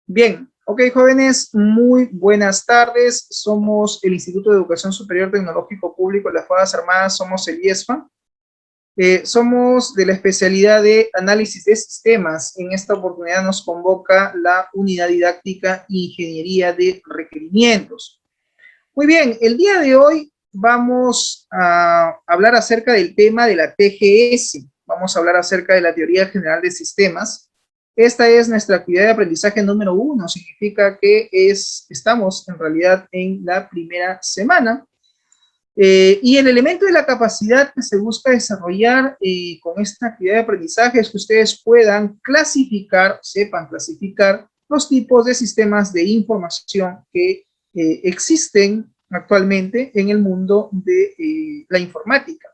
Bien, ok, jóvenes, muy buenas tardes. Somos el Instituto de Educación Superior Tecnológico Público de las Fuerzas Armadas, somos el IESFA. Somos de la especialidad de análisis de sistemas. En esta oportunidad nos convoca la unidad didáctica Ingeniería de Requerimientos. Muy bien, el día de hoy vamos a hablar acerca del tema de la TGS. Vamos a hablar acerca de la Teoría General de Sistemas. Esta es nuestra actividad de aprendizaje número 1, significa que estamos en realidad en la primera semana. Y el elemento de la capacidad que se busca desarrollar con esta actividad de aprendizaje es que ustedes puedan clasificar, sepan clasificar los tipos de sistemas de información que existen actualmente en el mundo de la informática.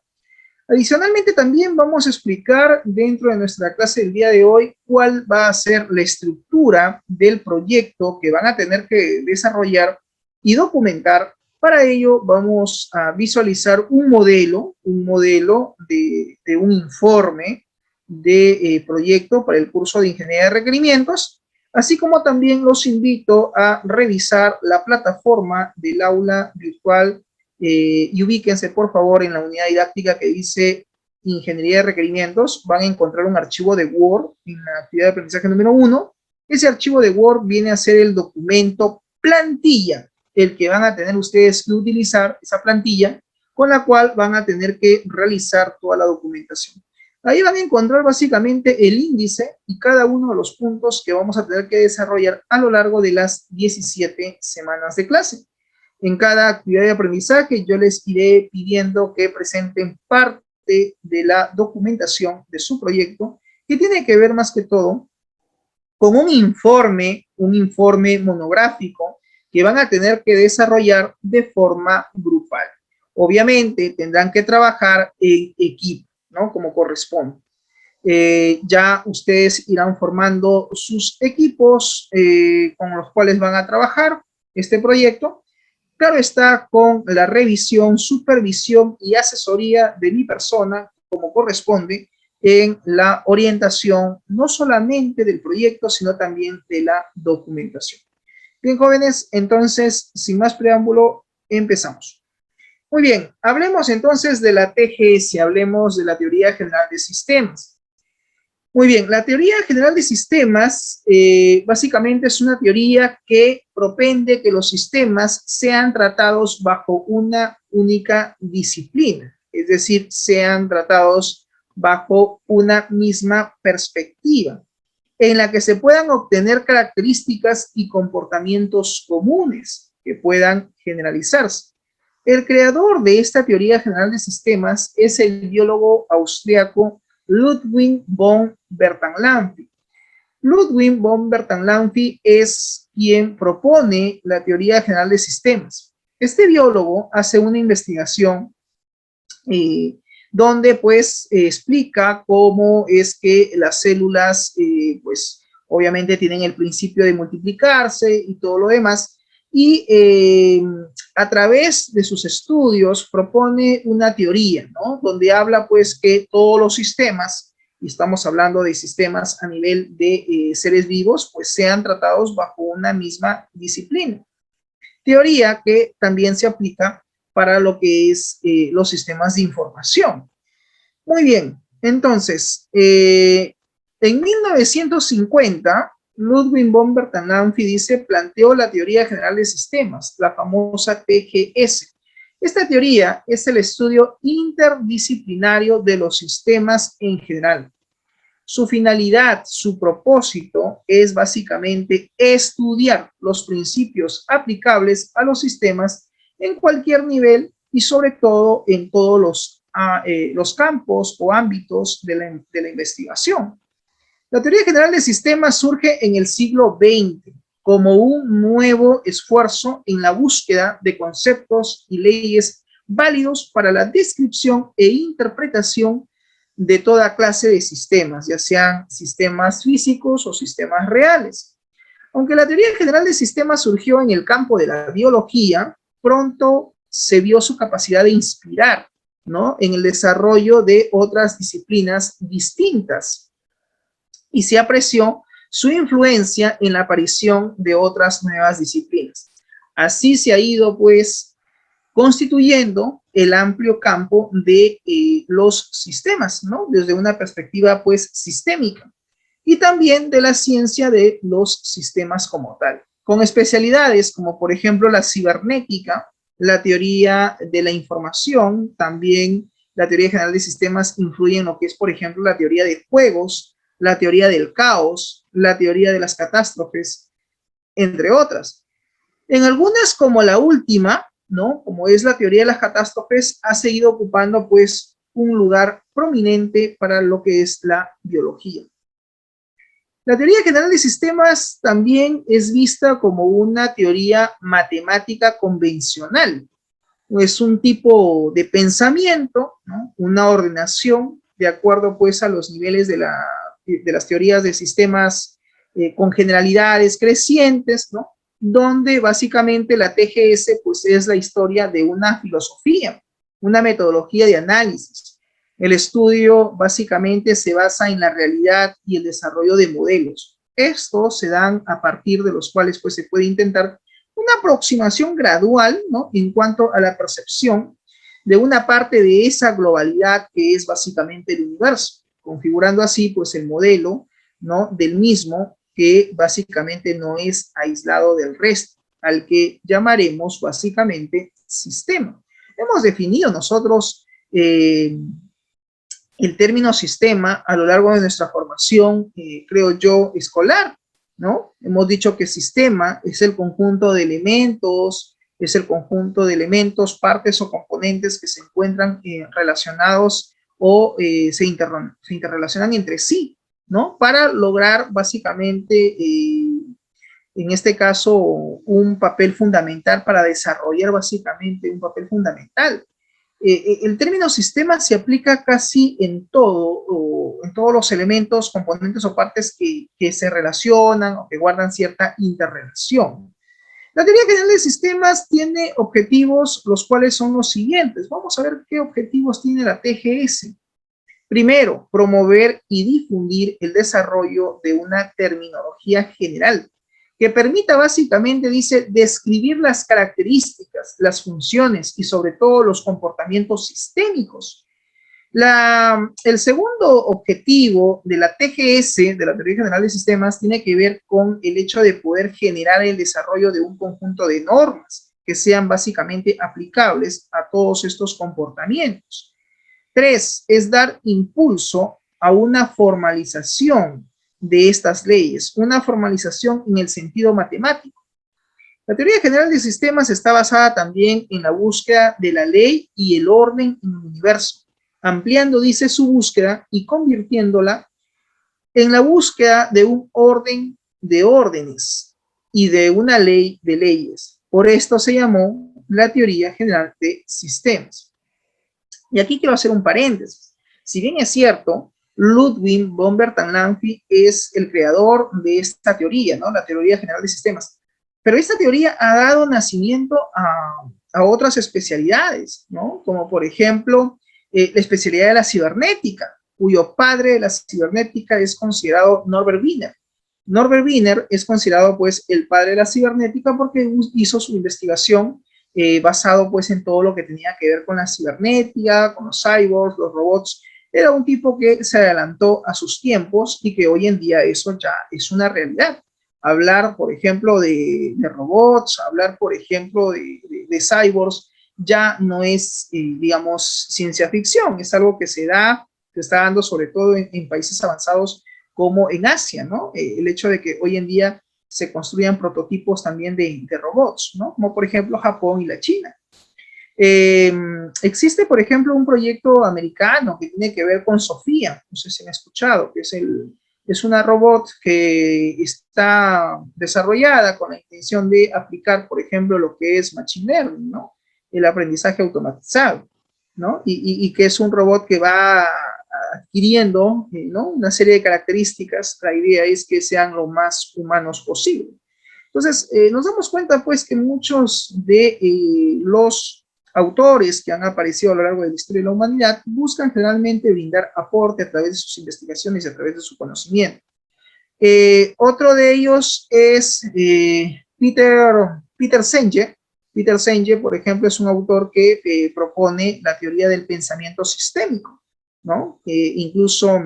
Adicionalmente, también vamos a explicar dentro de nuestra clase del día de hoy cuál va a ser la estructura del proyecto que van a tener que desarrollar y documentar. Para ello vamos a visualizar un modelo de un informe de proyecto para el curso de Ingeniería de Requerimientos, así como también los invito a revisar la plataforma del aula virtual y ubíquense por favor en la unidad didáctica que dice Ingeniería de Requerimientos. Van a encontrar un archivo de Word en la actividad de aprendizaje número 1. Ese archivo de Word viene a ser el documento plantilla, el que van a tener ustedes que utilizar, esa plantilla, con la cual van a tener que realizar toda la documentación. Ahí van a encontrar básicamente el índice y cada uno de los puntos que vamos a tener que desarrollar a lo largo de las 17 semanas de clase. En cada actividad de aprendizaje yo les iré pidiendo que presenten parte de la documentación de su proyecto, que tiene que ver más que todo con un informe monográfico que van a tener que desarrollar de forma grupal. Obviamente tendrán que trabajar en equipo, ¿no? Como corresponde. Ya ustedes irán formando sus equipos con los cuales van a trabajar este proyecto. Claro está, con la revisión, supervisión y asesoría de mi persona, como corresponde, en la orientación no solamente del proyecto, sino también de la documentación. Bien, jóvenes, entonces, sin más preámbulo, empezamos. Muy bien, hablemos entonces de la TGS, hablemos de la Teoría General de Sistemas. Muy bien, la teoría general de sistemas básicamente es una teoría que propende que los sistemas sean tratados bajo una única disciplina, es decir, sean tratados bajo una misma perspectiva, en la que se puedan obtener características y comportamientos comunes que puedan generalizarse. El creador de esta teoría general de sistemas es el biólogo austríaco Ludwig von Bertalanffy. Ludwig von Bertalanffy es quien propone la teoría general de sistemas. Este biólogo hace una investigación donde pues explica cómo es que las células pues obviamente tienen el principio de multiplicarse y todo lo demás, y a través de sus estudios propone una teoría, ¿no? Donde habla pues que todos los sistemas, y estamos hablando de sistemas a nivel de seres vivos, pues sean tratados bajo una misma disciplina. Teoría que también se aplica para lo que es los sistemas de información. Muy bien, entonces, en 1950, Ludwig von Bertalanffy planteó la teoría general de sistemas, la famosa TGS. Esta teoría es el estudio interdisciplinario de los sistemas en general. Su finalidad, su propósito es básicamente estudiar los principios aplicables a los sistemas en cualquier nivel y sobre todo en todos los campos o ámbitos de la investigación. La teoría general de sistemas surge en el siglo XX como un nuevo esfuerzo en la búsqueda de conceptos y leyes válidos para la descripción e interpretación de toda clase de sistemas, ya sean sistemas físicos o sistemas reales. Aunque la teoría general de sistemas surgió en el campo de la biología, pronto se vio su capacidad de inspirar, ¿no?, en el desarrollo de otras disciplinas distintas, y se apreció su influencia en la aparición de otras nuevas disciplinas. Así se ha ido, pues, constituyendo el amplio campo de los sistemas, ¿no? Desde una perspectiva, pues, sistémica, y también de la ciencia de los sistemas como tal, con especialidades como, por ejemplo, la cibernética, la teoría de la información, también la teoría general de sistemas influye en lo que es, por ejemplo, la teoría de juegos, la teoría del caos, la teoría de las catástrofes, entre otras. En algunas, como la última, ¿no? Como es la teoría de las catástrofes, ha seguido ocupando, pues, un lugar prominente para lo que es la biología. La teoría general de sistemas también es vista como una teoría matemática convencional. Es un tipo de pensamiento, ¿no? Una ordenación de acuerdo, pues, a los niveles de las teorías de sistemas con generalidades crecientes, ¿no? Donde básicamente la TGS, pues, es la historia de una filosofía, una metodología de análisis. El estudio básicamente se basa en la realidad y el desarrollo de modelos. Estos se dan a partir de los cuales, pues, se puede intentar una aproximación gradual, ¿no? En cuanto a la percepción de una parte de esa globalidad que es básicamente el universo, configurando así, pues, el modelo, ¿no? Del mismo, que básicamente no es aislado del resto, al que llamaremos básicamente sistema. Hemos definido nosotros el término sistema a lo largo de nuestra formación, creo yo, escolar, ¿no? Hemos dicho que sistema es el conjunto de elementos, partes o componentes que se encuentran relacionados o se interrelacionan entre sí, ¿no? Para lograr básicamente, en este caso, un papel fundamental para desarrollar básicamente un papel fundamental. El término sistema se aplica casi en todo, o en todos los elementos, componentes o partes que se relacionan o que guardan cierta interrelación. La teoría general de sistemas tiene objetivos, los cuales son los siguientes. Vamos a ver qué objetivos tiene la TGS. Primero, promover y difundir el desarrollo de una terminología general que permita básicamente, dice, describir las características, las funciones y sobre todo los comportamientos sistémicos. El segundo objetivo de la TGS, de la Teoría General de Sistemas, tiene que ver con el hecho de poder generar el desarrollo de un conjunto de normas que sean básicamente aplicables a todos estos comportamientos. 3, es dar impulso a una formalización de estas leyes, una formalización en el sentido matemático. La teoría general de sistemas está basada también en la búsqueda de la ley y el orden en el universo, ampliando, dice, su búsqueda y convirtiéndola en la búsqueda de un orden de órdenes y de una ley de leyes. Por esto se llamó la teoría general de sistemas. Y aquí quiero hacer un paréntesis. Si bien es cierto, Ludwig von Bertalanffy es el creador de esta teoría, ¿no? La teoría general de sistemas. Pero esta teoría ha dado nacimiento a otras especialidades, ¿no? Como por ejemplo, la especialidad de la cibernética, cuyo padre de la cibernética es considerado Norbert Wiener. Norbert Wiener es considerado, pues, el padre de la cibernética porque hizo su investigación basado, pues, en todo lo que tenía que ver con la cibernética, con los cyborgs, los robots. Era un tipo que se adelantó a sus tiempos y que hoy en día eso ya es una realidad. Hablar, por ejemplo, de robots, hablar, por ejemplo, de cyborgs, ya no es, digamos, ciencia ficción, es algo que se está dando sobre todo en países avanzados como en Asia, ¿no? El hecho de que hoy en día se construyan prototipos también de robots, ¿no? Como por ejemplo Japón y la China. Existe, por ejemplo, un proyecto americano que tiene que ver con Sofía, no sé si han escuchado, que es una robot que está desarrollada con la intención de aplicar, por ejemplo, lo que es Machine Learning, ¿no? El aprendizaje automatizado, ¿no? Y que es un robot que va adquiriendo, ¿no? Una serie de características. La idea es que sean lo más humanos posible. Entonces, nos damos cuenta, pues, que muchos de los autores que han aparecido a lo largo de la historia de la humanidad buscan generalmente brindar aporte a través de sus investigaciones y a través de su conocimiento. Otro de ellos es Peter Senge. Peter Senge, por ejemplo, es un autor que propone la teoría del pensamiento sistémico, ¿no? Incluso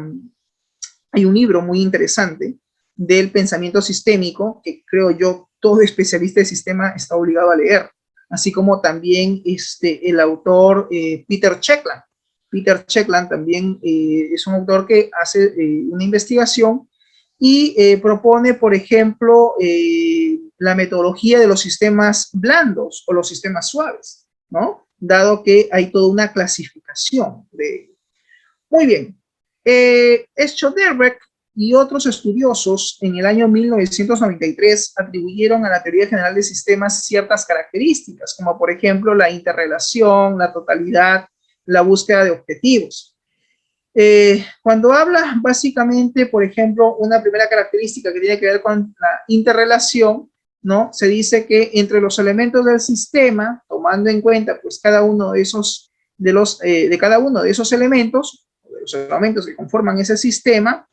hay un libro muy interesante del pensamiento sistémico que creo yo todo especialista de sistema está obligado a leer, así como también el autor Peter Checkland. Peter Checkland también es un autor que hace una investigación y propone, por ejemplo, la metodología de los sistemas blandos o los sistemas suaves, ¿no? Dado que hay toda una clasificación de... Muy bien. Schoenberg y otros estudiosos en el año 1993 atribuyeron a la teoría general de sistemas ciertas características, como por ejemplo la interrelación, la totalidad, la búsqueda de objetivos. Cuando habla básicamente, por ejemplo, una primera característica que tiene que ver con la interrelación, ¿no? Se dice que entre los elementos del sistema, tomando en cuenta pues cada uno de esos, de cada uno de esos elementos que conforman ese sistema,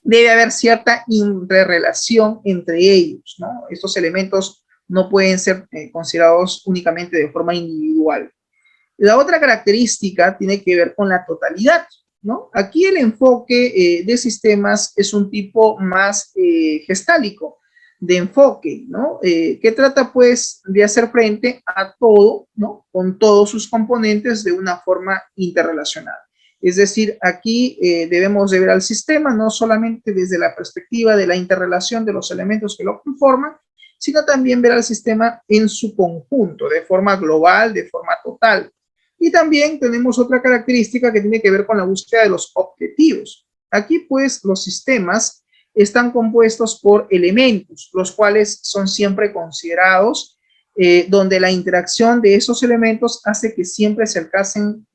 debe haber cierta interrelación entre ellos, ¿no? Estos elementos no pueden ser considerados únicamente de forma individual. La otra característica tiene que ver con la totalidad, ¿no? Aquí el enfoque de sistemas es un tipo más gestálico de enfoque, ¿no? Que trata pues de hacer frente a todo, ¿no? Con todos sus componentes de una forma interrelacionada. Es decir, aquí debemos de ver al sistema no solamente desde la perspectiva de la interrelación de los elementos que lo conforman, sino también ver al sistema en su conjunto, de forma global, de forma total. Y también tenemos otra característica que tiene que ver con la búsqueda de los objetivos. Aquí, pues, los sistemas están compuestos por elementos, los cuales son siempre considerados, donde la interacción de esos elementos hace que siempre se alcancen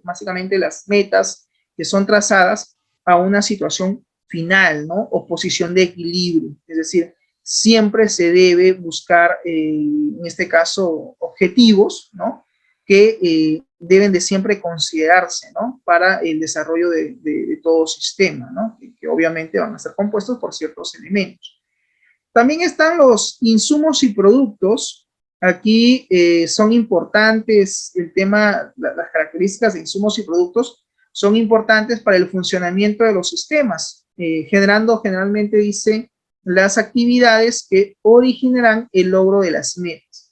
básicamente las metas que son trazadas a una situación final, ¿no? O posición de equilibrio. Es decir, siempre se debe buscar, en este caso, objetivos, ¿no? Que deben de siempre considerarse, ¿no? Para el desarrollo de todo sistema, ¿no? Que obviamente van a ser compuestos por ciertos elementos. También están los insumos y productos. Aquí son importantes el tema, las características de insumos y productos son importantes para el funcionamiento de los sistemas, generando generalmente, dice, las actividades que originarán el logro de las metas.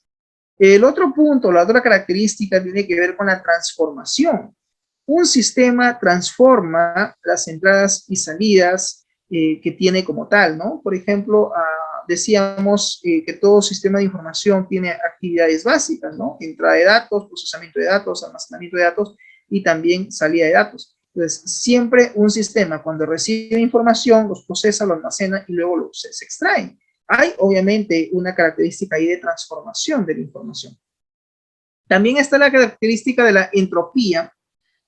El otro punto, la otra característica tiene que ver con la transformación. Un sistema transforma las entradas y salidas que tiene como tal, ¿no? Por ejemplo, decíamos que todo sistema de información tiene actividades básicas, ¿no? Entrada de datos, procesamiento de datos, almacenamiento de datos y también salida de datos. Entonces, siempre un sistema cuando recibe información, los procesa, lo almacena y luego se extrae. Hay obviamente una característica ahí de transformación de la información. También está la característica de la entropía.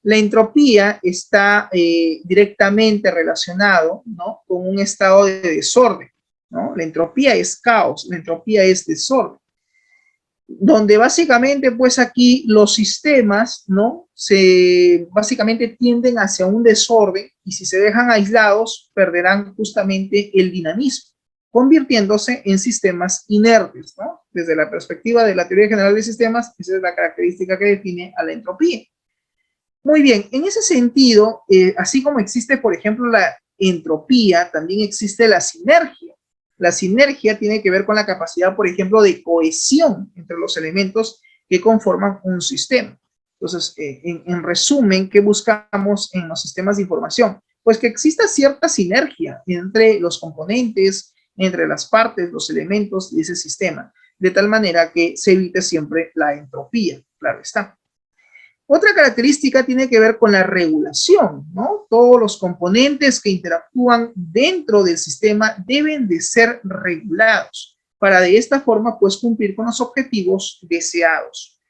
La entropía está directamente relacionado, ¿no? Con un estado de desorden, ¿no? La entropía es caos, la entropía es desorden. Donde básicamente, pues aquí los sistemas, ¿no? Básicamente tienden hacia un desorden y si se dejan aislados, perderán justamente el dinamismo, convirtiéndose en sistemas inertes, ¿no? Desde la perspectiva de la teoría general de sistemas, esa es la característica que define a la entropía. Muy bien, en ese sentido, así como existe, por ejemplo, la entropía, también existe la sinergia. La sinergia tiene que ver con la capacidad, por ejemplo, de cohesión entre los elementos que conforman un sistema. Entonces, en resumen, ¿qué buscamos en los sistemas de información? Pues que exista cierta sinergia entre los componentes, entre las partes, los elementos de ese sistema, de tal manera que se evite siempre la entropía, claro está. Otra característica tiene que ver con la regulación, ¿no? Todos los componentes que interactúan dentro del sistema deben de ser regulados para de esta forma pues cumplir con los objetivos deseados.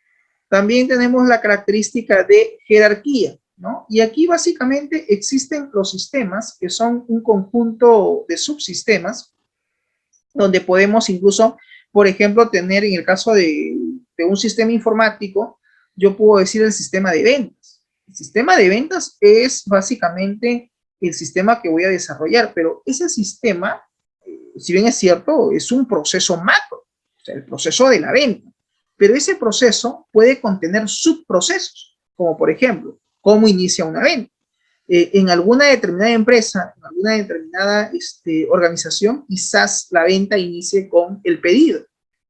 También tenemos la característica de jerarquía, ¿no? Y aquí básicamente existen los sistemas que son un conjunto de subsistemas donde podemos incluso, por ejemplo, tener en el caso de un sistema informático, yo puedo decir el sistema de ventas. El sistema de ventas es básicamente el sistema que voy a desarrollar, pero ese sistema, si bien es cierto, es un proceso macro, o sea, el proceso de la venta, pero ese proceso puede contener subprocesos, como por ejemplo, cómo inicia una venta. En alguna determinada empresa, en alguna determinada organización, quizás la venta inicie con el pedido.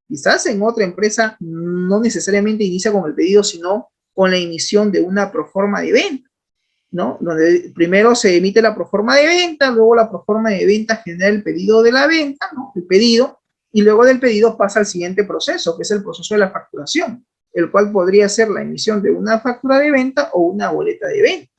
Quizás en otra empresa no necesariamente inicia con el pedido, sino con la emisión de una proforma de venta, ¿no? Donde primero se emite la proforma de venta, luego la proforma de venta genera el pedido de la venta, ¿no? El pedido, y luego del pedido pasa al siguiente proceso, que es el proceso de la facturación, el cual podría ser la emisión de una factura de venta o una boleta de venta.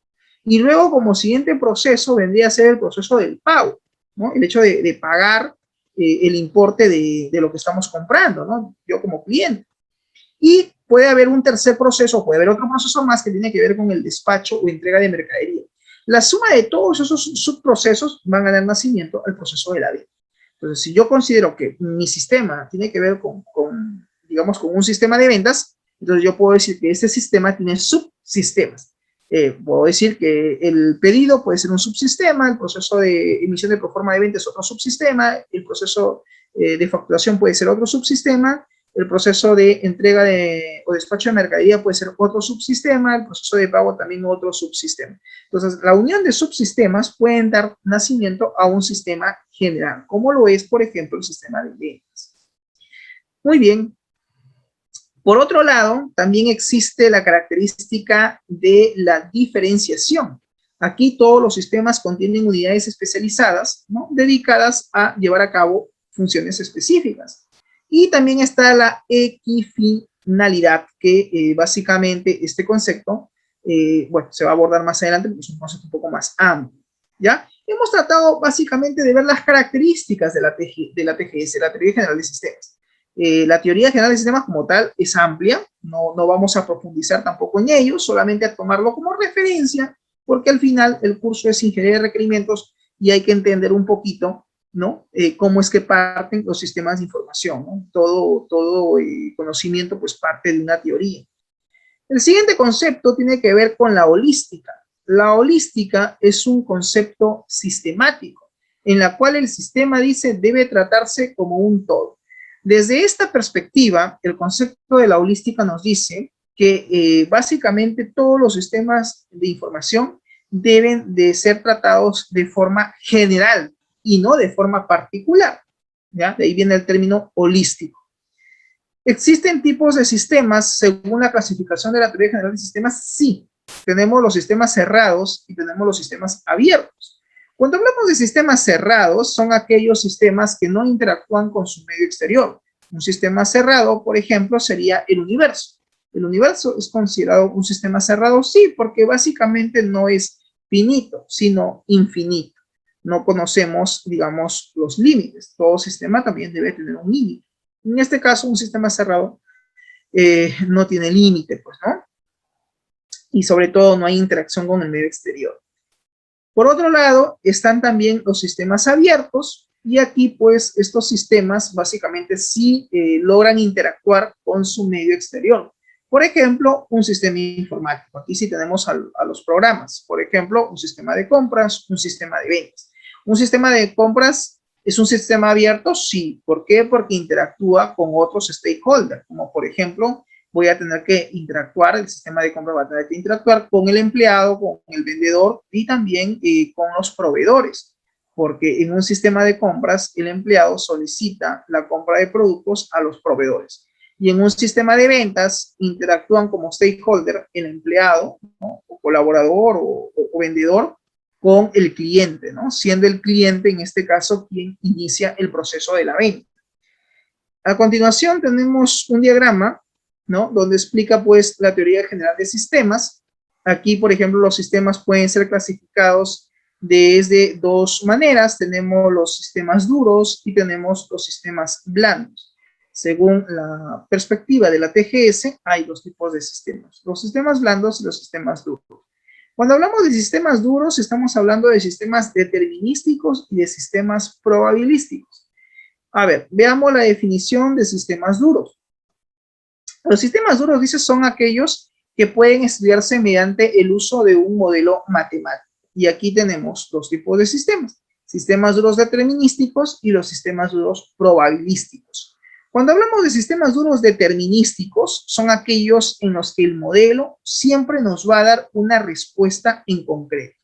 Y luego, como siguiente proceso, vendría a ser el proceso del pago, ¿no? El hecho de pagar el importe de lo que estamos comprando, ¿no? Yo como cliente. Y puede haber un tercer proceso, puede haber otro proceso más que tiene que ver con el despacho o entrega de mercadería. La suma de todos esos subprocesos van a dar nacimiento al proceso de la venta. Entonces, si yo considero que mi sistema tiene que ver digamos, con un sistema de ventas, entonces yo puedo decir que este sistema tiene subsistemas. Puedo decir que el pedido puede ser un subsistema, el proceso de emisión de proforma de venta es otro subsistema, el proceso de facturación puede ser otro subsistema, el proceso de entrega o despacho de mercadería puede ser otro subsistema, el proceso de pago también otro subsistema. Entonces, la unión de subsistemas pueden dar nacimiento a un sistema general, como lo es, por ejemplo, el sistema de ventas. Muy bien. Por otro lado, también existe la característica de la diferenciación. Aquí todos los sistemas contienen unidades especializadas, ¿no? Dedicadas a llevar a cabo funciones específicas. Y también está la equifinalidad, que básicamente este concepto, bueno, se va a abordar más adelante porque es un concepto un poco más amplio, ¿ya? Hemos tratado básicamente de ver las características de la TGS, la Teoría General de Sistemas. La teoría general de sistemas como tal es amplia, no vamos a profundizar tampoco en ello, solamente a tomarlo como referencia, porque al final el curso es ingeniería de requerimientos y hay que entender un poquito, ¿no? Cómo es que parten los sistemas de información, ¿no? Todo conocimiento pues parte de una teoría. El siguiente concepto tiene que ver con la holística. La holística es un concepto sistemático, en la cual el sistema dice debe tratarse como un todo. Desde esta perspectiva, el concepto de la holística nos dice que básicamente todos los sistemas de información deben de ser tratados de forma general y no de forma particular, ¿ya? De ahí viene el término holístico. ¿Existen tipos de sistemas según la clasificación de la Teoría General de Sistemas? Sí. Tenemos los sistemas cerrados y tenemos los sistemas abiertos. Cuando hablamos de sistemas cerrados, son aquellos sistemas que no interactúan con su medio exterior. Un sistema cerrado, por ejemplo, sería el universo. ¿El universo es considerado un sistema cerrado? Sí, porque básicamente no es finito, sino infinito. No conocemos, digamos, los límites. Todo sistema también debe tener un límite. En este caso, un sistema cerrado no tiene límite, pues, ¿no? Y sobre todo no hay interacción con el medio exterior. Por otro lado, están también los sistemas abiertos, y aquí pues estos sistemas básicamente sí logran interactuar con su medio exterior. Por ejemplo, un sistema informático. Aquí sí tenemos a los programas. Por ejemplo, un sistema de compras, un sistema de ventas. Un sistema de compras es un sistema abierto, sí. ¿Por qué? Porque interactúa con otros stakeholders, como por ejemplo, voy a tener que interactuar, el sistema de compra va a tener que interactuar con el empleado, con el vendedor y también con los proveedores, porque en un sistema de compras el empleado solicita la compra de productos a los proveedores. Y en un sistema de ventas interactúan como stakeholder el empleado, ¿no? O colaborador o vendedor con el cliente, ¿no? Siendo el cliente en este caso quien inicia el proceso de la venta. A continuación tenemos un diagrama, ¿no? Donde explica pues la teoría general de sistemas. Aquí, por ejemplo, los sistemas pueden ser clasificados desde dos maneras. Tenemos los sistemas duros y tenemos los sistemas blandos. Según la perspectiva de la TGS, hay dos tipos de sistemas: los sistemas blandos y los sistemas duros. Cuando hablamos de sistemas duros, estamos hablando de sistemas determinísticos y de sistemas probabilísticos. A ver, veamos la definición de sistemas duros. Los sistemas duros, dice, son aquellos que pueden estudiarse mediante el uso de un modelo matemático. Y aquí tenemos dos tipos de sistemas. Sistemas duros determinísticos y los sistemas duros probabilísticos. Cuando hablamos de sistemas duros determinísticos, son aquellos en los que el modelo siempre nos va a dar una respuesta en concreto.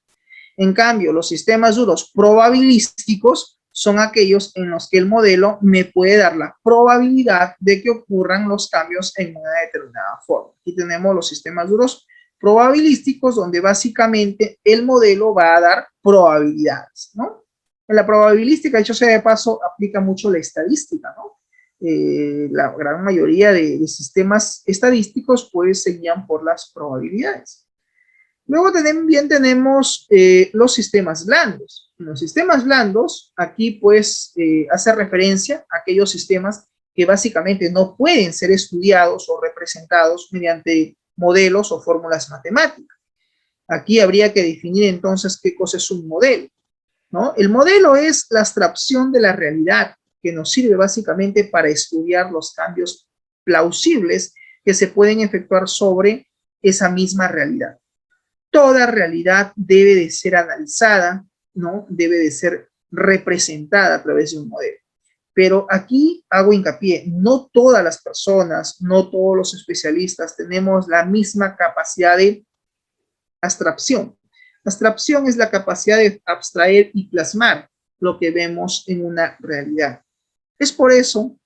En cambio, los sistemas duros probabilísticos son aquellos en los que el modelo me puede dar la probabilidad de que ocurran los cambios en una determinada forma. Aquí tenemos los sistemas duros probabilísticos, donde básicamente el modelo va a dar probabilidades, ¿no? En la probabilística, dicho sea de paso, aplica mucho la estadística, ¿no? La gran mayoría de sistemas estadísticos pues se guían por las probabilidades. Luego también tenemos los sistemas blandos. En los sistemas blandos, aquí pues hace referencia a aquellos sistemas que básicamente no pueden ser estudiados o representados mediante modelos o fórmulas matemáticas. Aquí habría que definir entonces qué cosa es un modelo, ¿no? El modelo es la abstracción de la realidad que nos sirve básicamente para estudiar los cambios plausibles que se pueden efectuar sobre esa misma realidad. Toda realidad debe de ser analizada, ¿no? Debe de ser representada a través de un modelo. Pero aquí hago hincapié, no todas las personas, no todos los especialistas tenemos la misma capacidad de abstracción. Abstracción es la capacidad de abstraer y plasmar lo que vemos en una realidad. Es por eso,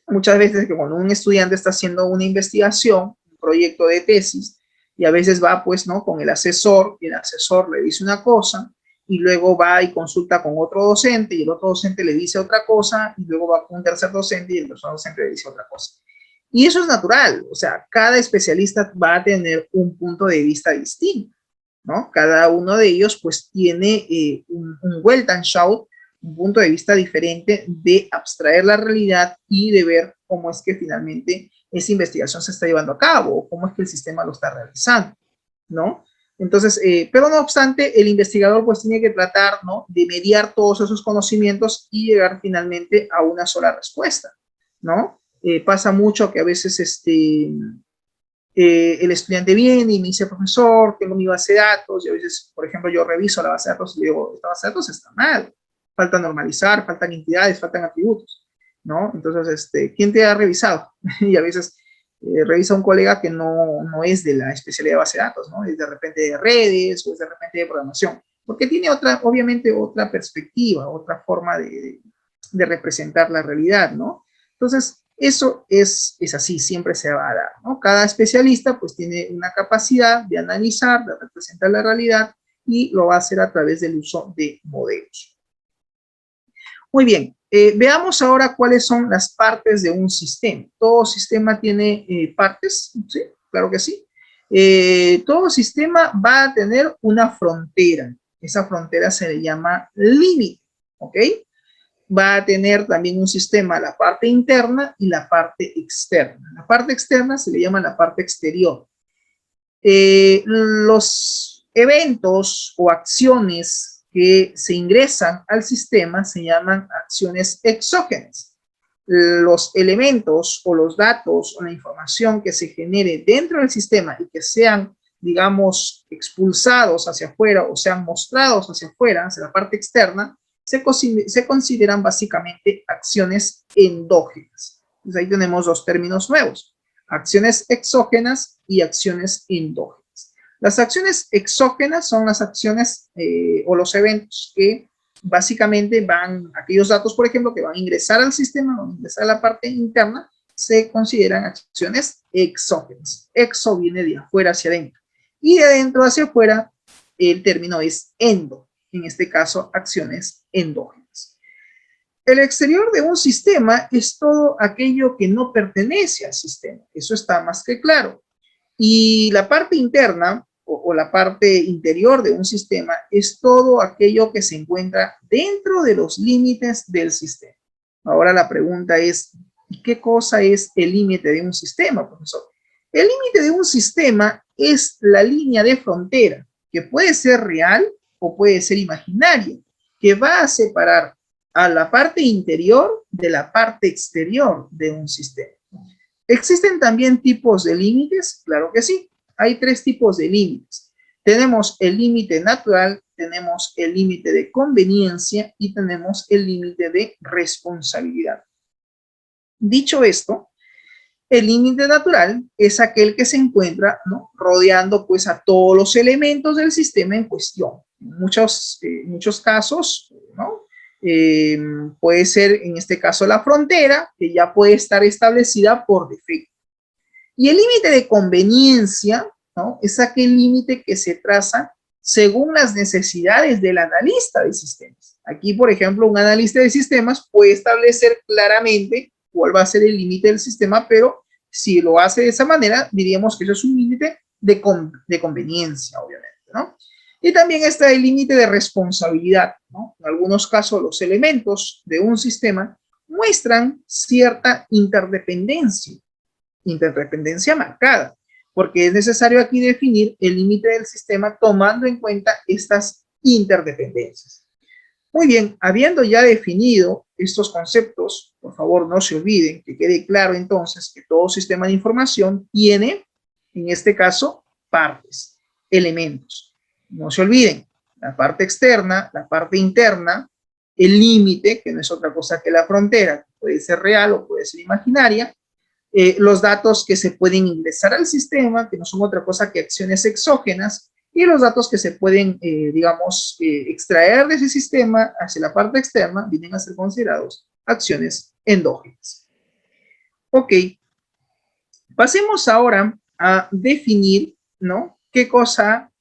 muchas veces que cuando un estudiante está haciendo una investigación, un proyecto de tesis, y a veces va pues, ¿no? Con el asesor, y el asesor le dice una cosa, y luego va y consulta con otro docente, y el otro docente le dice otra cosa, y luego va con un tercer docente, y el tercer docente le dice otra cosa. Y eso es natural, o sea, cada especialista va a tener un punto de vista distinto, ¿no? Cada uno de ellos pues tiene un Weltanschauung, un punto de vista diferente de abstraer la realidad y de ver cómo es que finalmente esa investigación se está llevando a cabo, o cómo es que el sistema lo está realizando, ¿no? Entonces, pero no obstante, el investigador pues tiene que tratar, ¿no? De mediar todos esos conocimientos y llegar finalmente a una sola respuesta, ¿no? Pasa mucho que a veces el estudiante viene y me dice, profesor, tengo mi base de datos, y a veces, por ejemplo, yo reviso la base de datos y le digo, esta base de datos está mal, falta normalizar, faltan entidades, faltan atributos, ¿no? Entonces, ¿quién te ha revisado? Y a veces revisa un colega que no es de la especialidad de base de datos, ¿no? Es de repente de redes o es de repente de programación, porque tiene otra, obviamente, otra perspectiva, otra forma de representar la realidad, ¿no? Entonces, eso es así, siempre se va a dar, ¿no? Cada especialista pues tiene una capacidad de analizar, de representar la realidad y lo va a hacer a través del uso de modelos. Muy bien, veamos ahora cuáles son las partes de un sistema. Todo sistema tiene partes, ¿sí? Claro que sí. Todo sistema va a tener una frontera. Esa frontera se le llama límite, ¿ok? Va a tener también un sistema, la parte interna y la parte externa. La parte externa se le llama la parte exterior. Los eventos o acciones que se ingresan al sistema se llaman acciones exógenas. Los elementos o los datos o la información que se genere dentro del sistema y que sean, digamos, expulsados hacia afuera o sean mostrados hacia afuera, hacia la parte externa, se consideran básicamente acciones endógenas. Entonces ahí tenemos dos términos nuevos, acciones exógenas y acciones endógenas. Las acciones exógenas son las acciones o los eventos que básicamente van, aquellos datos, por ejemplo, que van a ingresar al sistema, van a ingresar a la parte interna, se consideran acciones exógenas. Exo viene de afuera hacia adentro. Y de adentro hacia afuera, el término es endo. En este caso, acciones endógenas. El exterior de un sistema es todo aquello que no pertenece al sistema. Eso está más que claro. Y la parte interna o la parte interior de un sistema es todo aquello que se encuentra dentro de los límites del sistema. Ahora la pregunta es, ¿qué cosa es el límite de un sistema, profesor? El límite de un sistema es la línea de frontera, que puede ser real o puede ser imaginaria, que va a separar a la parte interior de la parte exterior de un sistema. ¿Existen también tipos de límites? Claro que sí. Hay tres tipos de límites. Tenemos el límite natural, tenemos el límite de conveniencia y tenemos el límite de responsabilidad. Dicho esto, el límite natural es aquel que se encuentra, ¿no?, rodeando pues a todos los elementos del sistema en cuestión. En muchos casos, ¿no? Puede ser en este caso la frontera, que ya puede estar establecida por defecto. Y el límite de conveniencia, ¿no?, es aquel límite que se traza según las necesidades del analista de sistemas. Aquí, por ejemplo, un analista de sistemas puede establecer claramente cuál va a ser el límite del sistema, pero si lo hace de esa manera, diríamos que eso es un límite de conveniencia, obviamente, ¿no? Y también está el límite de responsabilidad, ¿no? En algunos casos, los elementos de un sistema muestran cierta interdependencia marcada, porque es necesario aquí definir el límite del sistema tomando en cuenta estas interdependencias. Muy bien, habiendo ya definido estos conceptos, por favor no se olviden, que quede claro entonces que todo sistema de información tiene, en este caso, partes, elementos. No se olviden, la parte externa, la parte interna, el límite, que no es otra cosa que la frontera, que puede ser real o puede ser imaginaria, los datos que se pueden ingresar al sistema, que no son otra cosa que acciones exógenas, y los datos que se pueden, digamos, extraer de ese sistema hacia la parte externa vienen a ser considerados acciones endógenas. Ok, pasemos ahora a definir, ¿no?, qué cosa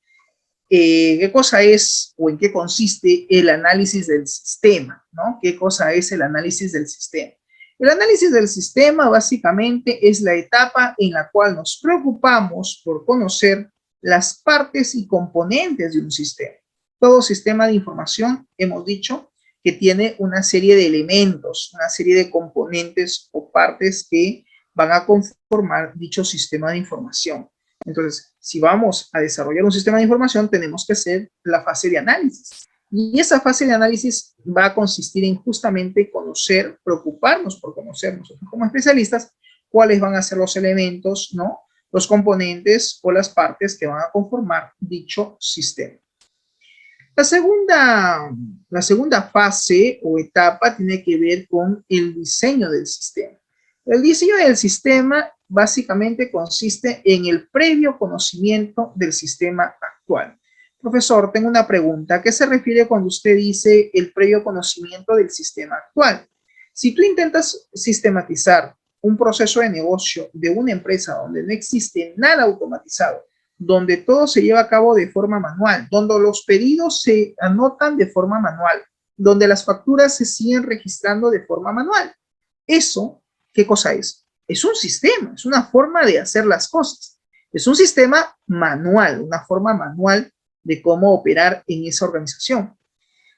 es o en qué consiste el análisis del sistema, ¿no? ¿Qué cosa es el análisis del sistema? El análisis del sistema básicamente es la etapa en la cual nos preocupamos por conocer las partes y componentes de un sistema. Todo sistema de información, hemos dicho, que tiene una serie de elementos, una serie de componentes o partes que van a conformar dicho sistema de información. Entonces, si vamos a desarrollar un sistema de información, tenemos que hacer la fase de análisis. Y esa fase de análisis va a consistir en justamente conocer, preocuparnos por conocer nosotros como especialistas cuáles van a ser los elementos, ¿no?, los componentes o las partes que van a conformar dicho sistema. La segunda fase o etapa tiene que ver con el diseño del sistema. El diseño del sistema básicamente consiste en el previo conocimiento del sistema actual. Profesor, tengo una pregunta. ¿A qué se refiere cuando usted dice el previo conocimiento del sistema actual? Si tú intentas sistematizar un proceso de negocio de una empresa donde no existe nada automatizado, donde todo se lleva a cabo de forma manual, donde los pedidos se anotan de forma manual, donde las facturas se siguen registrando de forma manual. Eso, ¿qué cosa es? Es un sistema, es una forma de hacer las cosas. Es un sistema manual, una forma manual de cómo operar en esa organización.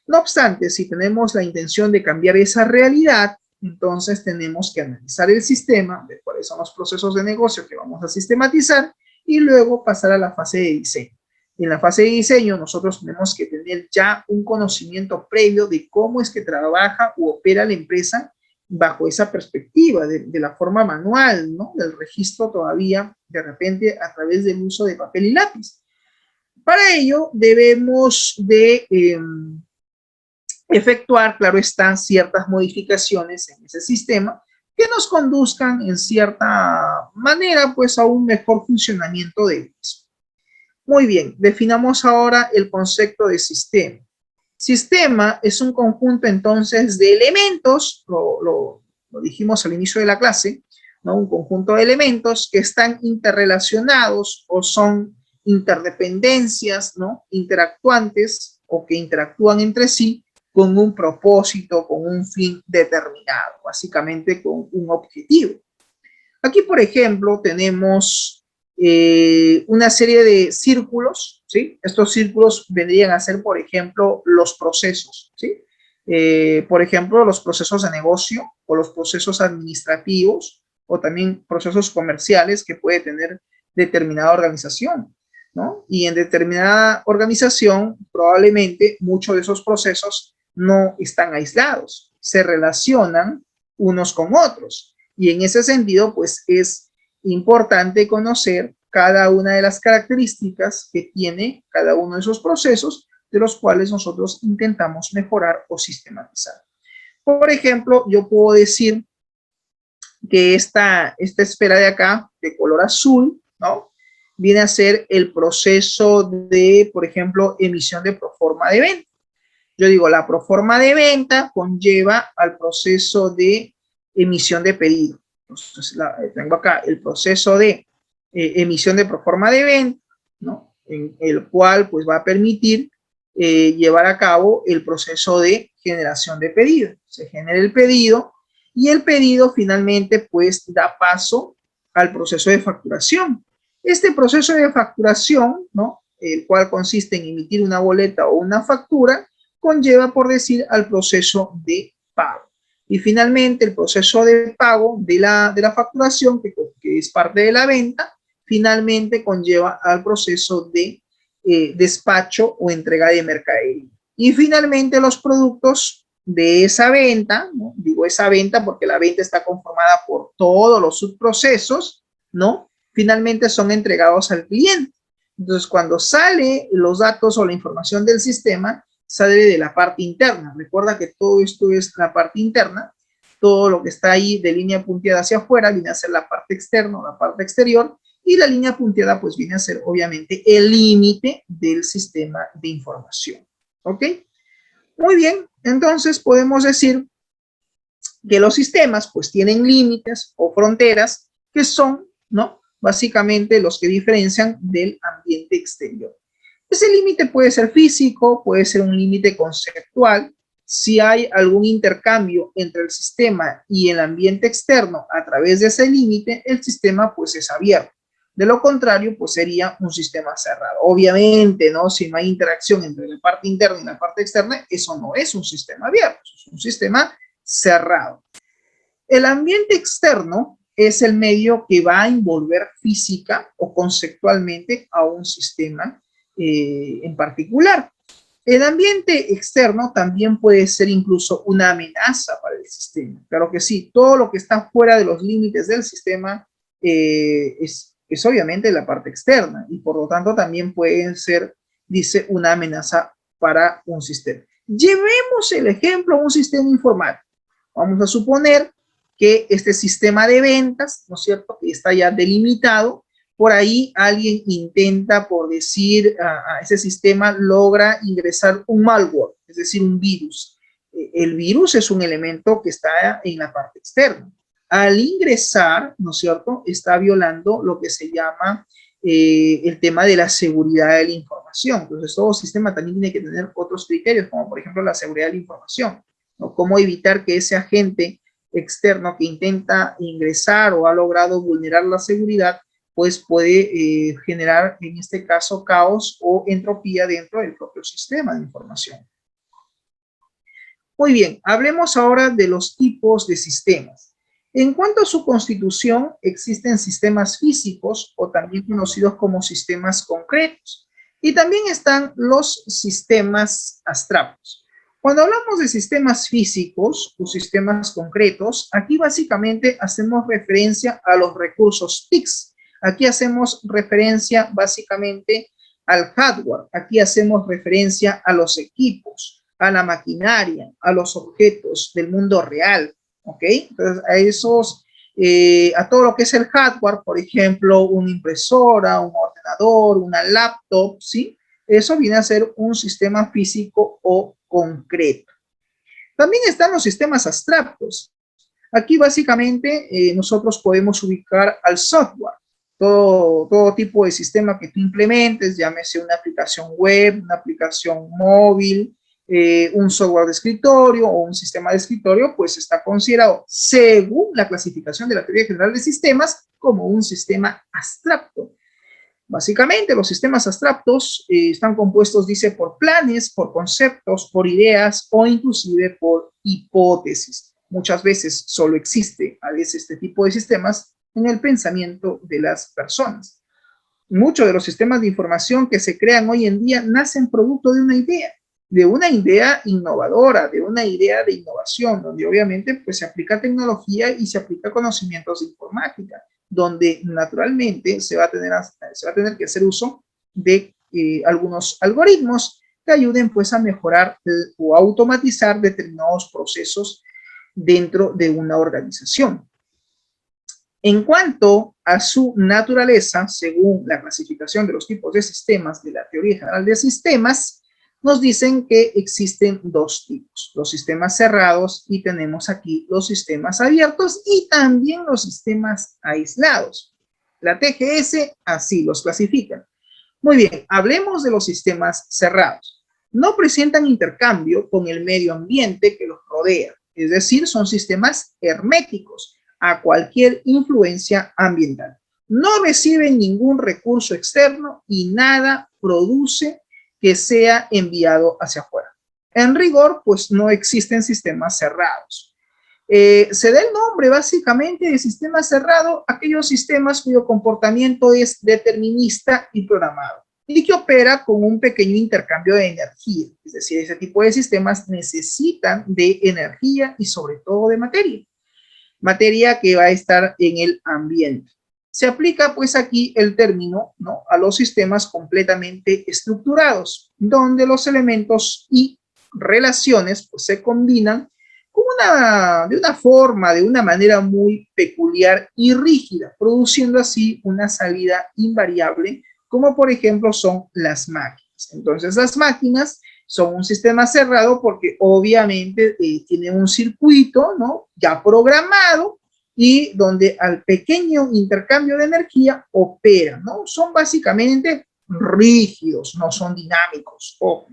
No obstante, si tenemos la intención de cambiar esa realidad, entonces tenemos que analizar el sistema, ver cuáles son los procesos de negocio que vamos a sistematizar y luego pasar a la fase de diseño. En la fase de diseño nosotros tenemos que tener ya un conocimiento previo de cómo es que trabaja o opera la empresa bajo esa perspectiva de la forma manual, ¿no?, del registro todavía de repente a través del uso de papel y lápiz. Para ello debemos de efectuar, claro está, ciertas modificaciones en ese sistema que nos conduzcan en cierta manera pues a un mejor funcionamiento de ellos. Muy bien, definamos ahora el concepto de sistema. Sistema es un conjunto entonces de elementos, lo dijimos al inicio de la clase, ¿no?, un conjunto de elementos que están interrelacionados o son interdependencias, ¿no?, interactuantes o que interactúan entre sí con un propósito, con un fin determinado, básicamente con un objetivo. Aquí, por ejemplo, tenemos una serie de círculos, ¿sí? Estos círculos vendrían a ser, por ejemplo, los procesos, ¿sí? Por ejemplo, los procesos de negocio o los procesos administrativos o también procesos comerciales que puede tener determinada organización, ¿no? Y en determinada organización, probablemente muchos de esos procesos no están aislados, se relacionan unos con otros. Y en ese sentido, pues es importante conocer cada una de las características que tiene cada uno de esos procesos, de los cuales nosotros intentamos mejorar o sistematizar. Por ejemplo, yo puedo decir que esta esfera de acá, de color azul, ¿no? Viene a ser el proceso de, por ejemplo, emisión de proforma de venta. Yo digo, la proforma de venta conlleva al proceso de emisión de pedido. Entonces, tengo acá el proceso de emisión de proforma de venta, ¿no? En el cual pues va a permitir llevar a cabo el proceso de generación de pedido. Se genera el pedido y el pedido finalmente pues da paso al proceso de facturación. Este proceso de facturación, ¿no? El cual consiste en emitir una boleta o una factura, conlleva, por decir, al proceso de pago. Y finalmente el proceso de pago de la facturación, que es parte de la venta, finalmente conlleva al proceso de despacho o entrega de mercadería. Y finalmente los productos de esa venta, ¿no? Digo esa venta porque la venta está conformada por todos los subprocesos, ¿no? Finalmente son entregados al cliente. Entonces, cuando sale los datos o la información del sistema, sale de la parte interna. Recuerda que todo esto es la parte interna. Todo lo que está ahí de línea punteada hacia afuera viene a ser la parte externa o la parte exterior. Y la línea punteada pues viene a ser obviamente el límite del sistema de información. ¿Ok? Muy bien, entonces podemos decir que los sistemas pues tienen límites o fronteras que son, ¿no? Básicamente los que diferencian del ambiente exterior. Ese límite puede ser físico, puede ser un límite conceptual. Si hay algún intercambio entre el sistema y el ambiente externo a través de ese límite, el sistema pues es abierto. De lo contrario, pues sería un sistema cerrado. Obviamente, ¿no? Si no hay interacción entre la parte interna y la parte externa, eso no es un sistema abierto, es un sistema cerrado. El ambiente externo es el medio que va a envolver física o conceptualmente a un sistema en particular. El ambiente externo también puede ser incluso una amenaza para el sistema. Claro que sí, todo lo que está fuera de los límites del sistema es obviamente la parte externa y por lo tanto también puede ser, dice, una amenaza para un sistema. Llevemos el ejemplo a un sistema informático. Vamos a suponer que este sistema de ventas, ¿no es cierto?, que está ya delimitado. Por ahí alguien intenta, por decir, a ese sistema logra ingresar un malware, es decir, un virus. El virus es un elemento que está en la parte externa. Al ingresar, ¿no es cierto?, está violando lo que se llama el tema de la seguridad de la información. Entonces, todo sistema también tiene que tener otros criterios, como por ejemplo la seguridad de la información, ¿no? Cómo evitar que ese agente externo que intenta ingresar o ha logrado vulnerar la seguridad, pues puede generar, en este caso, caos o entropía dentro del propio sistema de información. Muy bien, hablemos ahora de los tipos de sistemas. En cuanto a su constitución, existen sistemas físicos o también conocidos como sistemas concretos. Y también están los sistemas abstractos. Cuando hablamos de sistemas físicos o sistemas concretos, aquí básicamente hacemos referencia a los recursos TICs. Aquí hacemos referencia básicamente al hardware. Aquí hacemos referencia a los equipos, a la maquinaria, a los objetos del mundo real. ¿Ok? Entonces, a todo lo que es el hardware, por ejemplo, una impresora, un ordenador, una laptop, ¿sí? Eso viene a ser un sistema físico o concreto. También están los sistemas abstractos. Aquí básicamente nosotros podemos ubicar al software. Todo tipo de sistema que tú implementes, llámese una aplicación web, una aplicación móvil, un software de escritorio o un sistema de escritorio, pues está considerado, según la clasificación de la teoría general de sistemas, como un sistema abstracto. Básicamente, los sistemas abstractos están compuestos, dice, por planes, por conceptos, por ideas o inclusive por hipótesis. Muchas veces solo existe a veces este tipo de sistemas en el pensamiento de las personas. Muchos de los sistemas de información que se crean hoy en día nacen producto de una idea innovadora, de una idea de innovación, donde obviamente pues se aplica tecnología y se aplica conocimientos de informática. donde naturalmente se va a tener que hacer uso de algunos algoritmos que ayuden pues a mejorar o automatizar determinados procesos dentro de una organización. En cuanto a su naturaleza, según la clasificación de los tipos de sistemas de la Teoría General de Sistemas, nos dicen que existen dos tipos, los sistemas cerrados y tenemos aquí los sistemas abiertos y también los sistemas aislados. La TGS así los clasifica. Muy bien, hablemos de los sistemas cerrados. No presentan intercambio con el medio ambiente que los rodea, es decir, son sistemas herméticos a cualquier influencia ambiental. No reciben ningún recurso externo y nada produce que sea enviado hacia afuera. En rigor, pues no existen sistemas cerrados. Se da el nombre básicamente de sistema cerrado a aquellos sistemas cuyo comportamiento es determinista y programado y que opera con un pequeño intercambio de energía. Es decir, ese tipo de sistemas necesitan de energía y sobre todo de materia que va a estar en el ambiente. Se aplica pues aquí el término, ¿no?, a los sistemas completamente estructurados, donde los elementos y relaciones pues se combinan de una manera muy peculiar y rígida, produciendo así una salida invariable, como por ejemplo son las máquinas. Entonces las máquinas son un sistema cerrado porque obviamente tienen un circuito, ¿no?, ya programado y donde al pequeño intercambio de energía operan, ¿no? Son básicamente rígidos, no son dinámicos. Ojo.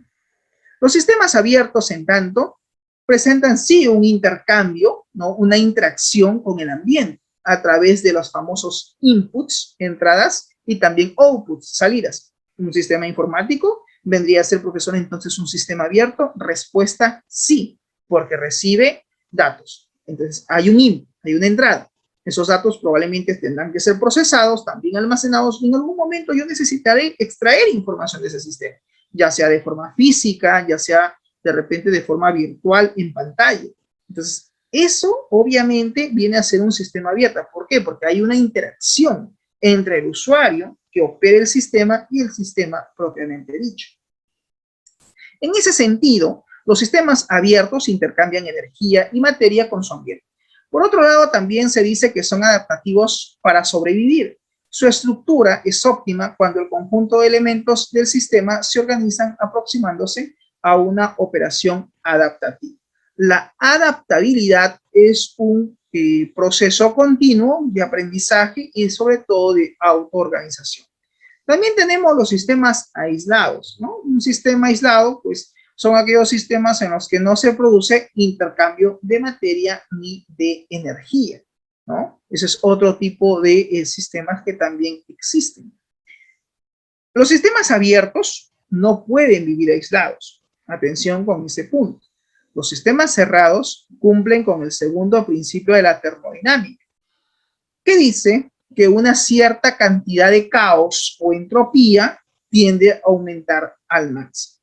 Los sistemas abiertos, en tanto, presentan sí un intercambio, ¿no?, una interacción con el ambiente a través de los famosos inputs, entradas, y también outputs, salidas. Un sistema informático vendría a ser, profesor, entonces un sistema abierto. Respuesta sí, porque recibe datos. Entonces hay un input, hay una entrada. Esos datos probablemente tendrán que ser procesados, también almacenados, y en algún momento yo necesitaré extraer información de ese sistema, ya sea de forma física, ya sea de repente de forma virtual en pantalla. Entonces, eso obviamente viene a ser un sistema abierto. ¿Por qué? Porque hay una interacción entre el usuario que opera el sistema y el sistema propiamente dicho. En ese sentido, los sistemas abiertos intercambian energía y materia con su ambiente. Por otro lado, también se dice que son adaptativos para sobrevivir. Su estructura es óptima cuando el conjunto de elementos del sistema se organizan aproximándose a una operación adaptativa. La adaptabilidad es un proceso continuo de aprendizaje y sobre todo de autoorganización. También tenemos los sistemas aislados, ¿no? Un sistema aislado, pues, son aquellos sistemas en los que no se produce intercambio de materia ni de energía, ¿no? Ese es otro tipo de sistemas que también existen. Los sistemas abiertos no pueden vivir aislados. Atención con este punto. Los sistemas cerrados cumplen con el segundo principio de la termodinámica, que dice que una cierta cantidad de caos o entropía tiende a aumentar al máximo.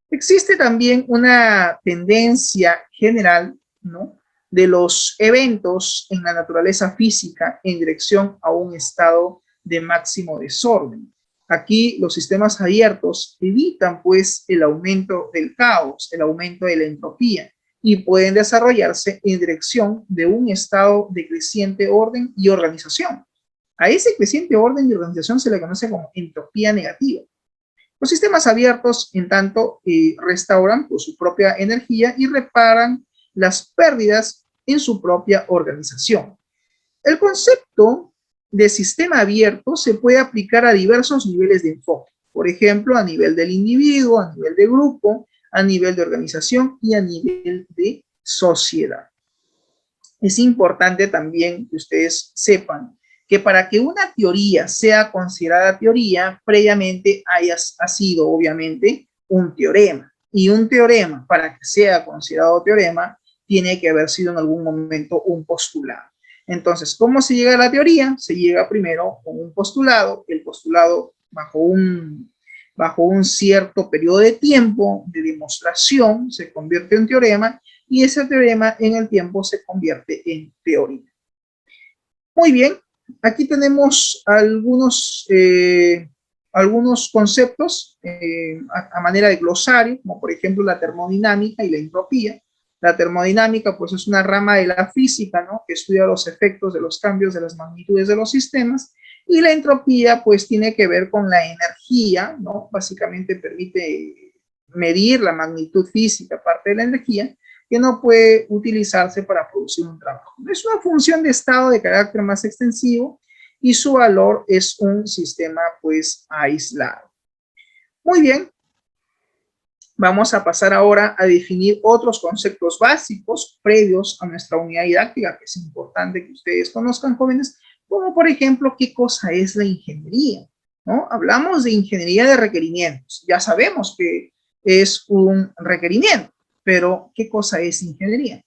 Existe también una tendencia general, ¿no?, de los eventos en la naturaleza física en dirección a un estado de máximo desorden. Aquí los sistemas abiertos evitan pues el aumento del caos, el aumento de la entropía, y pueden desarrollarse en dirección de un estado de creciente orden y organización. A ese creciente orden y organización se le conoce como entropía negativa. Los sistemas abiertos, en tanto, restauran por su propia energía y reparan las pérdidas en su propia organización. El concepto de sistema abierto se puede aplicar a diversos niveles de enfoque. Por ejemplo, a nivel del individuo, a nivel de grupo, a nivel de organización y a nivel de sociedad. Es importante también que ustedes sepan que para que una teoría sea considerada teoría, previamente ha sido obviamente un teorema. Y un teorema, para que sea considerado teorema, tiene que haber sido en algún momento un postulado. Entonces, ¿cómo se llega a la teoría? Se llega primero con un postulado. El postulado bajo un cierto periodo de tiempo de demostración se convierte en teorema, y ese teorema en el tiempo se convierte en teoría. Muy bien, Aquí tenemos algunos conceptos a manera de glosario, como por ejemplo la termodinámica y la entropía. La termodinámica, pues, es una rama de la física, ¿no?, que estudia los efectos de los cambios de las magnitudes de los sistemas, y la entropía, pues, tiene que ver con la energía, ¿no? Básicamente permite medir la magnitud física, aparte de la energía, que no puede utilizarse para producir un trabajo. Es una función de estado de carácter más extensivo y su valor es un sistema, pues, aislado. Muy bien. Vamos a pasar ahora a definir otros conceptos básicos previos a nuestra unidad didáctica, que es importante que ustedes conozcan, jóvenes, como por ejemplo, ¿qué cosa es la ingeniería? ¿No? Hablamos de ingeniería de requerimientos. Ya sabemos que es un requerimiento, pero ¿qué cosa es ingeniería?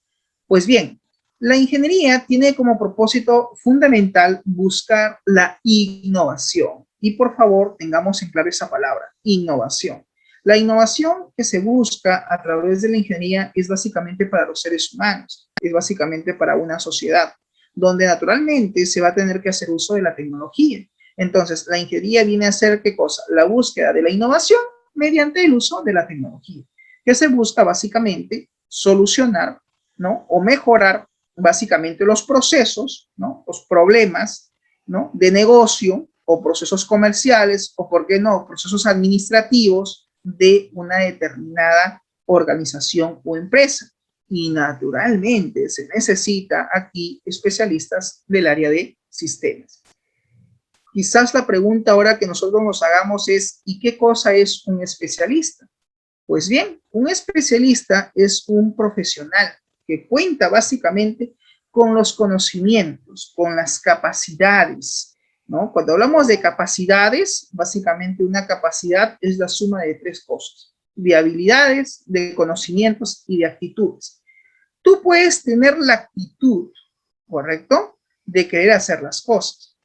Pues bien, la ingeniería tiene como propósito fundamental buscar la innovación. Y por favor, tengamos en claro esa palabra, innovación. La innovación que se busca a través de la ingeniería es básicamente para los seres humanos, es básicamente para una sociedad, donde naturalmente se va a tener que hacer uso de la tecnología. Entonces, la ingeniería viene a ser, ¿qué cosa? La búsqueda de la innovación mediante el uso de la tecnología, que se busca básicamente solucionar, ¿no?, o mejorar básicamente los procesos, ¿no?, los problemas, ¿no?, de negocio o procesos comerciales o, ¿por qué no?, procesos administrativos de una determinada organización o empresa. Y naturalmente se necesita aquí especialistas del área de sistemas. Quizás la pregunta ahora que nosotros nos hagamos es, ¿y qué cosa es un especialista? Pues bien, un especialista es un profesional que cuenta básicamente con los conocimientos, con las capacidades, ¿no? Cuando hablamos de capacidades, básicamente una capacidad es la suma de tres cosas: de habilidades, de conocimientos y de actitudes. Tú puedes tener la actitud, ¿correcto?, de querer hacer las cosas.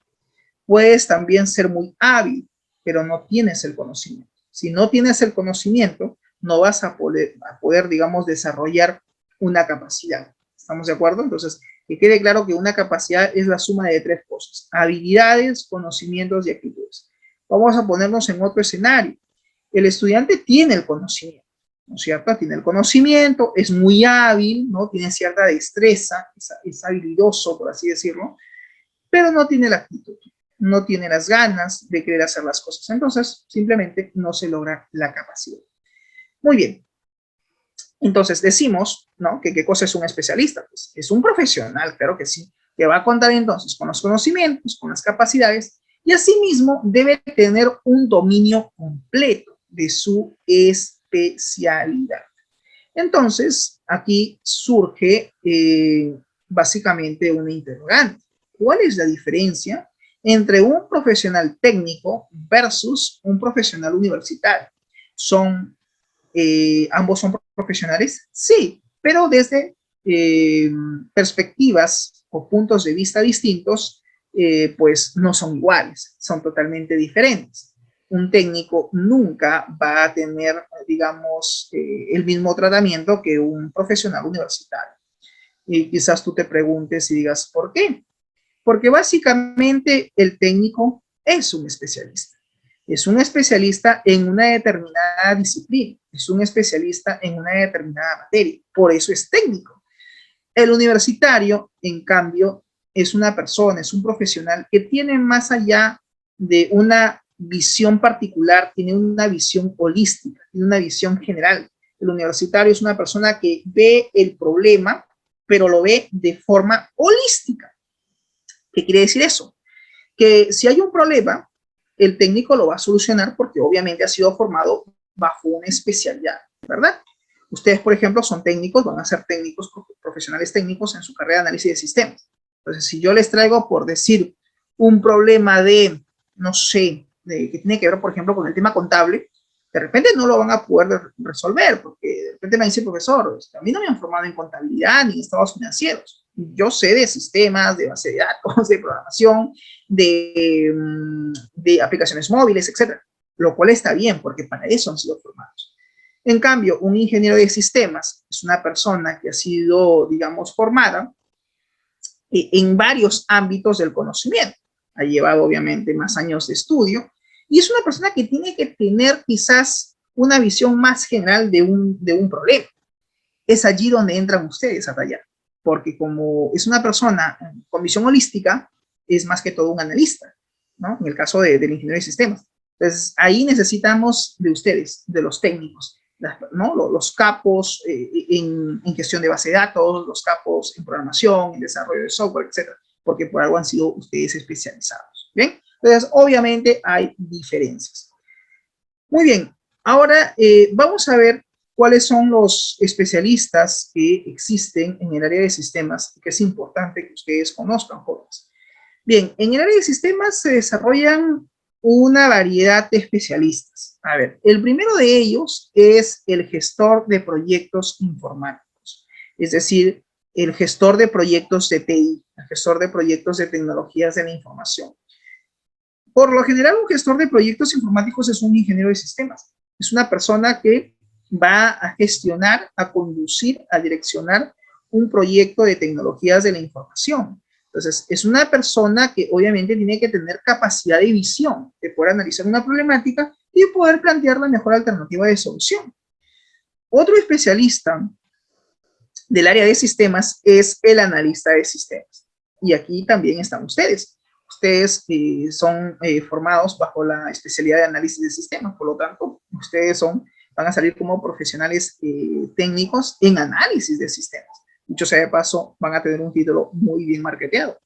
Puedes también ser muy hábil, pero no tienes el conocimiento. Si no tienes el conocimiento, no vas a poder, digamos, desarrollar una capacidad. ¿Estamos de acuerdo? Entonces, que quede claro que una capacidad es la suma de tres cosas: habilidades, conocimientos y actitudes. Vamos a ponernos en otro escenario. El estudiante tiene el conocimiento, ¿no es cierto? Tiene el conocimiento, es muy hábil, ¿no? Tiene cierta destreza, es habilidoso, por así decirlo, pero no tiene la actitud, no tiene las ganas de querer hacer las cosas. Entonces, simplemente no se logra la capacidad. Muy bien. Entonces decimos, ¿no?, que ¿qué cosa es un especialista? Pues es un profesional, claro que sí, que va a contar entonces con los conocimientos, con las capacidades, y asimismo debe tener un dominio completo de su especialidad. Entonces, aquí surge básicamente una interrogante. ¿Cuál es la diferencia entre un profesional técnico versus un profesional universitario? ¿Ambos son profesionales? Sí, pero desde perspectivas o puntos de vista distintos, pues no son iguales, son totalmente diferentes. Un técnico nunca va a tener, digamos, el mismo tratamiento que un profesional universitario. Y quizás tú te preguntes y digas, ¿por qué? Porque básicamente el técnico es un especialista. Es un especialista en una determinada disciplina, es un especialista en una determinada materia, por eso es técnico. El universitario, en cambio, es una persona, es un profesional que tiene más allá de una visión particular, tiene una visión holística, tiene una visión general. El universitario es una persona que ve el problema, pero lo ve de forma holística. ¿Qué quiere decir eso? Que si hay un problema, el técnico lo va a solucionar porque obviamente ha sido formado bajo una especialidad, ¿verdad? Ustedes, por ejemplo, son técnicos, van a ser técnicos, profesionales técnicos en su carrera de análisis de sistemas. Entonces, si yo les traigo, por decir, un problema de, no sé, que tiene que ver, por ejemplo, con el tema contable, de repente no lo van a poder resolver, porque de repente me dice, profesor, a mí no me han formado en contabilidad ni en estados financieros. Yo sé de sistemas, de base de datos, de programación, de aplicaciones móviles, etcétera, lo cual está bien, porque para eso han sido formados. En cambio, un ingeniero de sistemas es una persona que ha sido, digamos, formada en varios ámbitos del conocimiento. ha llevado obviamente más años de estudio, y es una persona que tiene que tener quizás una visión más general de un problema. Es allí donde entran ustedes a tallar, porque como es una persona con visión holística, es más que todo un analista, ¿no? En el caso del ingeniero de sistemas. Entonces, ahí necesitamos de ustedes, de los técnicos, ¿no? Los capos en gestión de base de datos, los capos en programación, en desarrollo de software, etcétera, porque por algo han sido ustedes especializados. ¿Bien? Entonces, obviamente hay diferencias. Muy bien, ahora vamos a ver cuáles son los especialistas que existen en el área de sistemas y que es importante que ustedes conozcan, jóvenes. Bien, en el área de sistemas se desarrollan una variedad de especialistas. A ver, el primero de ellos es el gestor de proyectos informáticos, es decir, el gestor de proyectos de TI, el gestor de proyectos de tecnologías de la información. Por lo general, un gestor de proyectos informáticos es un ingeniero de sistemas. Es una persona que va a gestionar, a conducir, a direccionar un proyecto de tecnologías de la información. Entonces, es una persona que obviamente tiene que tener capacidad de visión, de poder analizar una problemática y poder plantear la mejor alternativa de solución. Otro especialista del área de sistemas es el analista de sistemas. Y aquí también están ustedes. Ustedes son formados bajo la especialidad de análisis de sistemas, por lo tanto, ustedes van a salir como profesionales técnicos en análisis de sistemas. Dicho sea de paso, van a tener un título muy bien marketeado.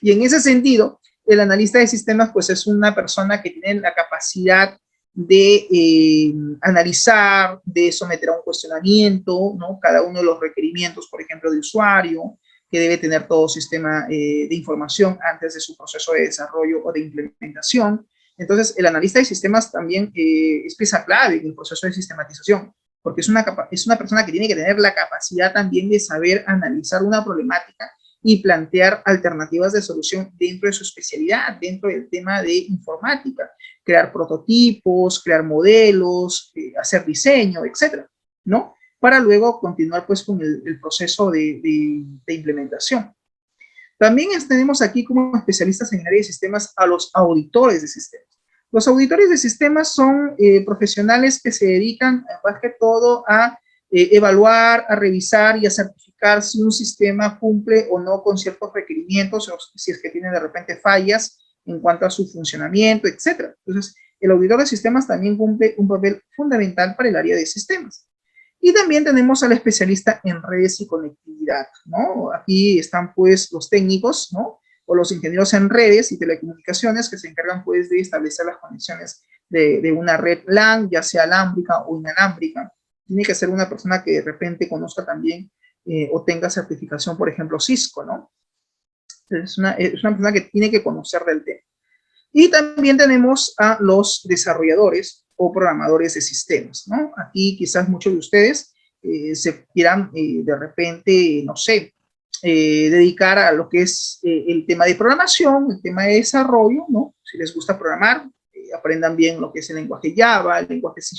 Y en ese sentido, el analista de sistemas, pues es una persona que tiene la capacidad de analizar, de someter a un cuestionamiento, ¿no? Cada uno de los requerimientos, por ejemplo, de usuario, que debe tener todo sistema de información antes de su proceso de desarrollo o de implementación. Entonces, el analista de sistemas también es pieza clave en el proceso de sistematización, porque es una persona que tiene que tener la capacidad también de saber analizar una problemática y plantear alternativas de solución dentro de su especialidad, dentro del tema de informática, crear prototipos, crear modelos, hacer diseño, etcétera, ¿no? Para luego continuar pues con el proceso de implementación. También tenemos aquí como especialistas en el área de sistemas a los auditores de sistemas. Los auditores de sistemas son profesionales que se dedican más que todo a evaluar, a revisar y a certificar si un sistema cumple o no con ciertos requerimientos, o si es que tiene de repente fallas en cuanto a su funcionamiento, etc. Entonces, el auditor de sistemas también cumple un papel fundamental para el área de sistemas. Y también tenemos al especialista en redes y conectividad, ¿no? Aquí están pues los técnicos, ¿no? O los ingenieros en redes y telecomunicaciones que se encargan pues de establecer las conexiones de una red LAN, ya sea alámbrica o inalámbrica. Tiene que ser una persona que de repente conozca también o tenga certificación, por ejemplo, Cisco, ¿no? Es una persona que tiene que conocer del tema. Y también tenemos a los desarrolladores o programadores de sistemas, ¿no? Aquí quizás muchos de ustedes se quieran de repente, no sé, dedicar a lo que es el tema de programación, el tema de desarrollo, ¿no? Si les gusta programar, aprendan bien lo que es el lenguaje Java, el lenguaje C#,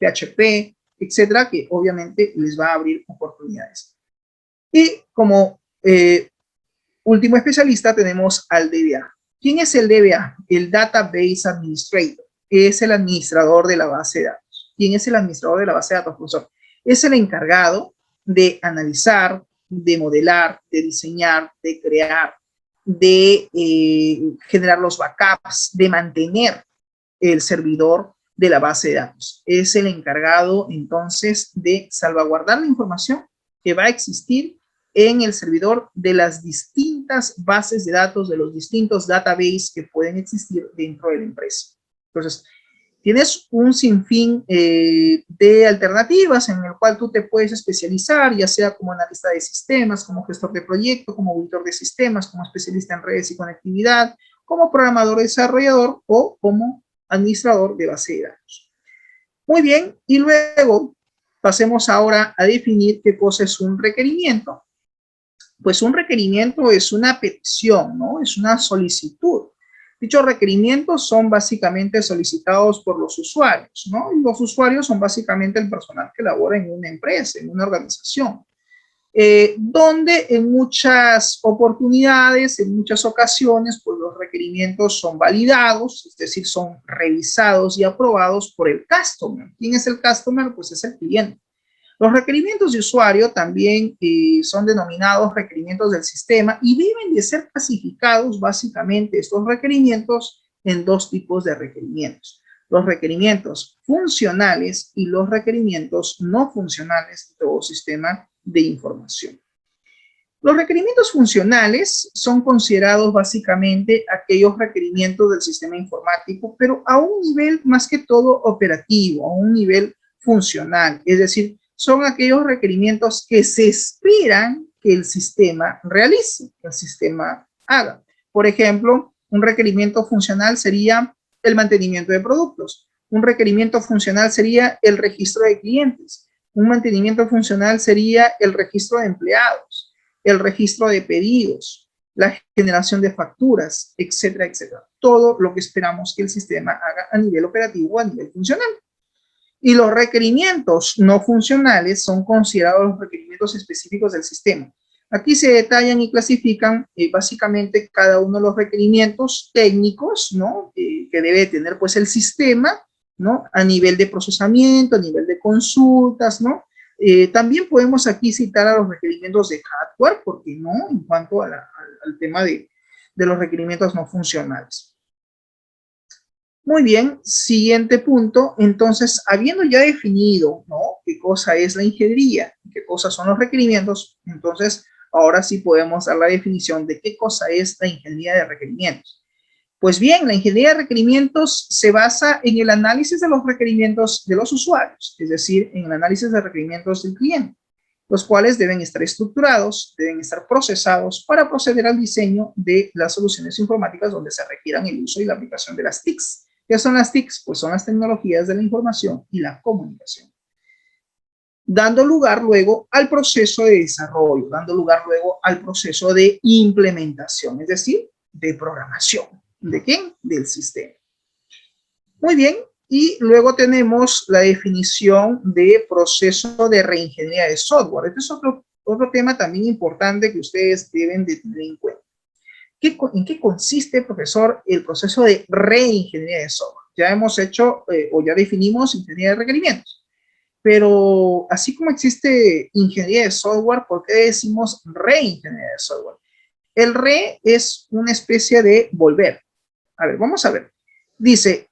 PHP, etcétera, que obviamente les va a abrir oportunidades. Y como último especialista tenemos al DBA. ¿Quién es el DBA? El Database Administrator. Es el administrador de la base de datos. ¿Quién es el administrador de la base de datos, profesor? Es el encargado de analizar, de modelar, de diseñar, de crear, de generar los backups, de mantener el servidor de la base de datos. Es el encargado entonces de salvaguardar la información que va a existir en el servidor de las distintas bases de datos, de los distintos databases que pueden existir dentro de la empresa. Entonces, tienes un sinfín de alternativas en el cual tú te puedes especializar, ya sea como analista de sistemas, como gestor de proyectos, como auditor de sistemas, como especialista en redes y conectividad, como programador desarrollador o como administrador de base de datos. Muy bien, y luego pasemos ahora a definir qué cosa es un requerimiento. Pues un requerimiento es una petición, ¿no? Es una solicitud. Dichos requerimientos son básicamente solicitados por los usuarios, ¿no? Y los usuarios son básicamente el personal que labora en una empresa, en una organización. donde en muchas oportunidades, en muchas ocasiones, pues los requerimientos son validados, es decir, son revisados y aprobados por el customer. ¿Quién es el customer? Pues es el cliente. Los requerimientos de usuario también son denominados requerimientos del sistema y deben de ser clasificados básicamente estos requerimientos en dos tipos de requerimientos. Los requerimientos funcionales y los requerimientos no funcionales de todo sistema de información. Los requerimientos funcionales son considerados básicamente aquellos requerimientos del sistema informático, pero a un nivel más que todo operativo, a un nivel funcional, es decir, son aquellos requerimientos que se esperan que el sistema realice, que el sistema haga. Por ejemplo, un requerimiento funcional sería el mantenimiento de productos. Un requerimiento funcional sería el registro de clientes. Un mantenimiento funcional sería el registro de empleados, el registro de pedidos, la generación de facturas, etcétera, etcétera. Todo lo que esperamos que el sistema haga a nivel operativo o a nivel funcional. Y los requerimientos no funcionales son considerados los requerimientos específicos del sistema. Aquí se detallan y clasifican básicamente cada uno de los requerimientos técnicos, ¿no? Que debe tener pues el sistema, ¿no? A nivel de procesamiento, a nivel de consultas, ¿no? También podemos aquí citar a los requerimientos de hardware, porque no, en cuanto al tema de los requerimientos no funcionales. Muy bien, siguiente punto. Entonces, habiendo ya definido, ¿no?, qué cosa es la ingeniería, qué cosas son los requerimientos, entonces ahora sí podemos dar la definición de qué cosa es la ingeniería de requerimientos. Pues bien, la ingeniería de requerimientos se basa en el análisis de los requerimientos de los usuarios, es decir, en el análisis de requerimientos del cliente, los cuales deben estar estructurados, deben estar procesados para proceder al diseño de las soluciones informáticas donde se requieran el uso y la aplicación de las TICs. ¿Qué son las TICs? Pues son las tecnologías de la información y la comunicación. Dando lugar luego al proceso de desarrollo, dando lugar luego al proceso de implementación, es decir, de programación. ¿De quién? Del sistema. Muy bien, y luego tenemos la definición de proceso de reingeniería de software. Este es otro tema también importante que ustedes deben de tener en cuenta. ¿En qué consiste, profesor, el proceso de reingeniería de software? Ya hemos hecho o ya definimos ingeniería de requerimientos, pero así como existe ingeniería de software, ¿por qué decimos reingeniería de software? El re es una especie de volver. A ver, vamos a ver. Dice,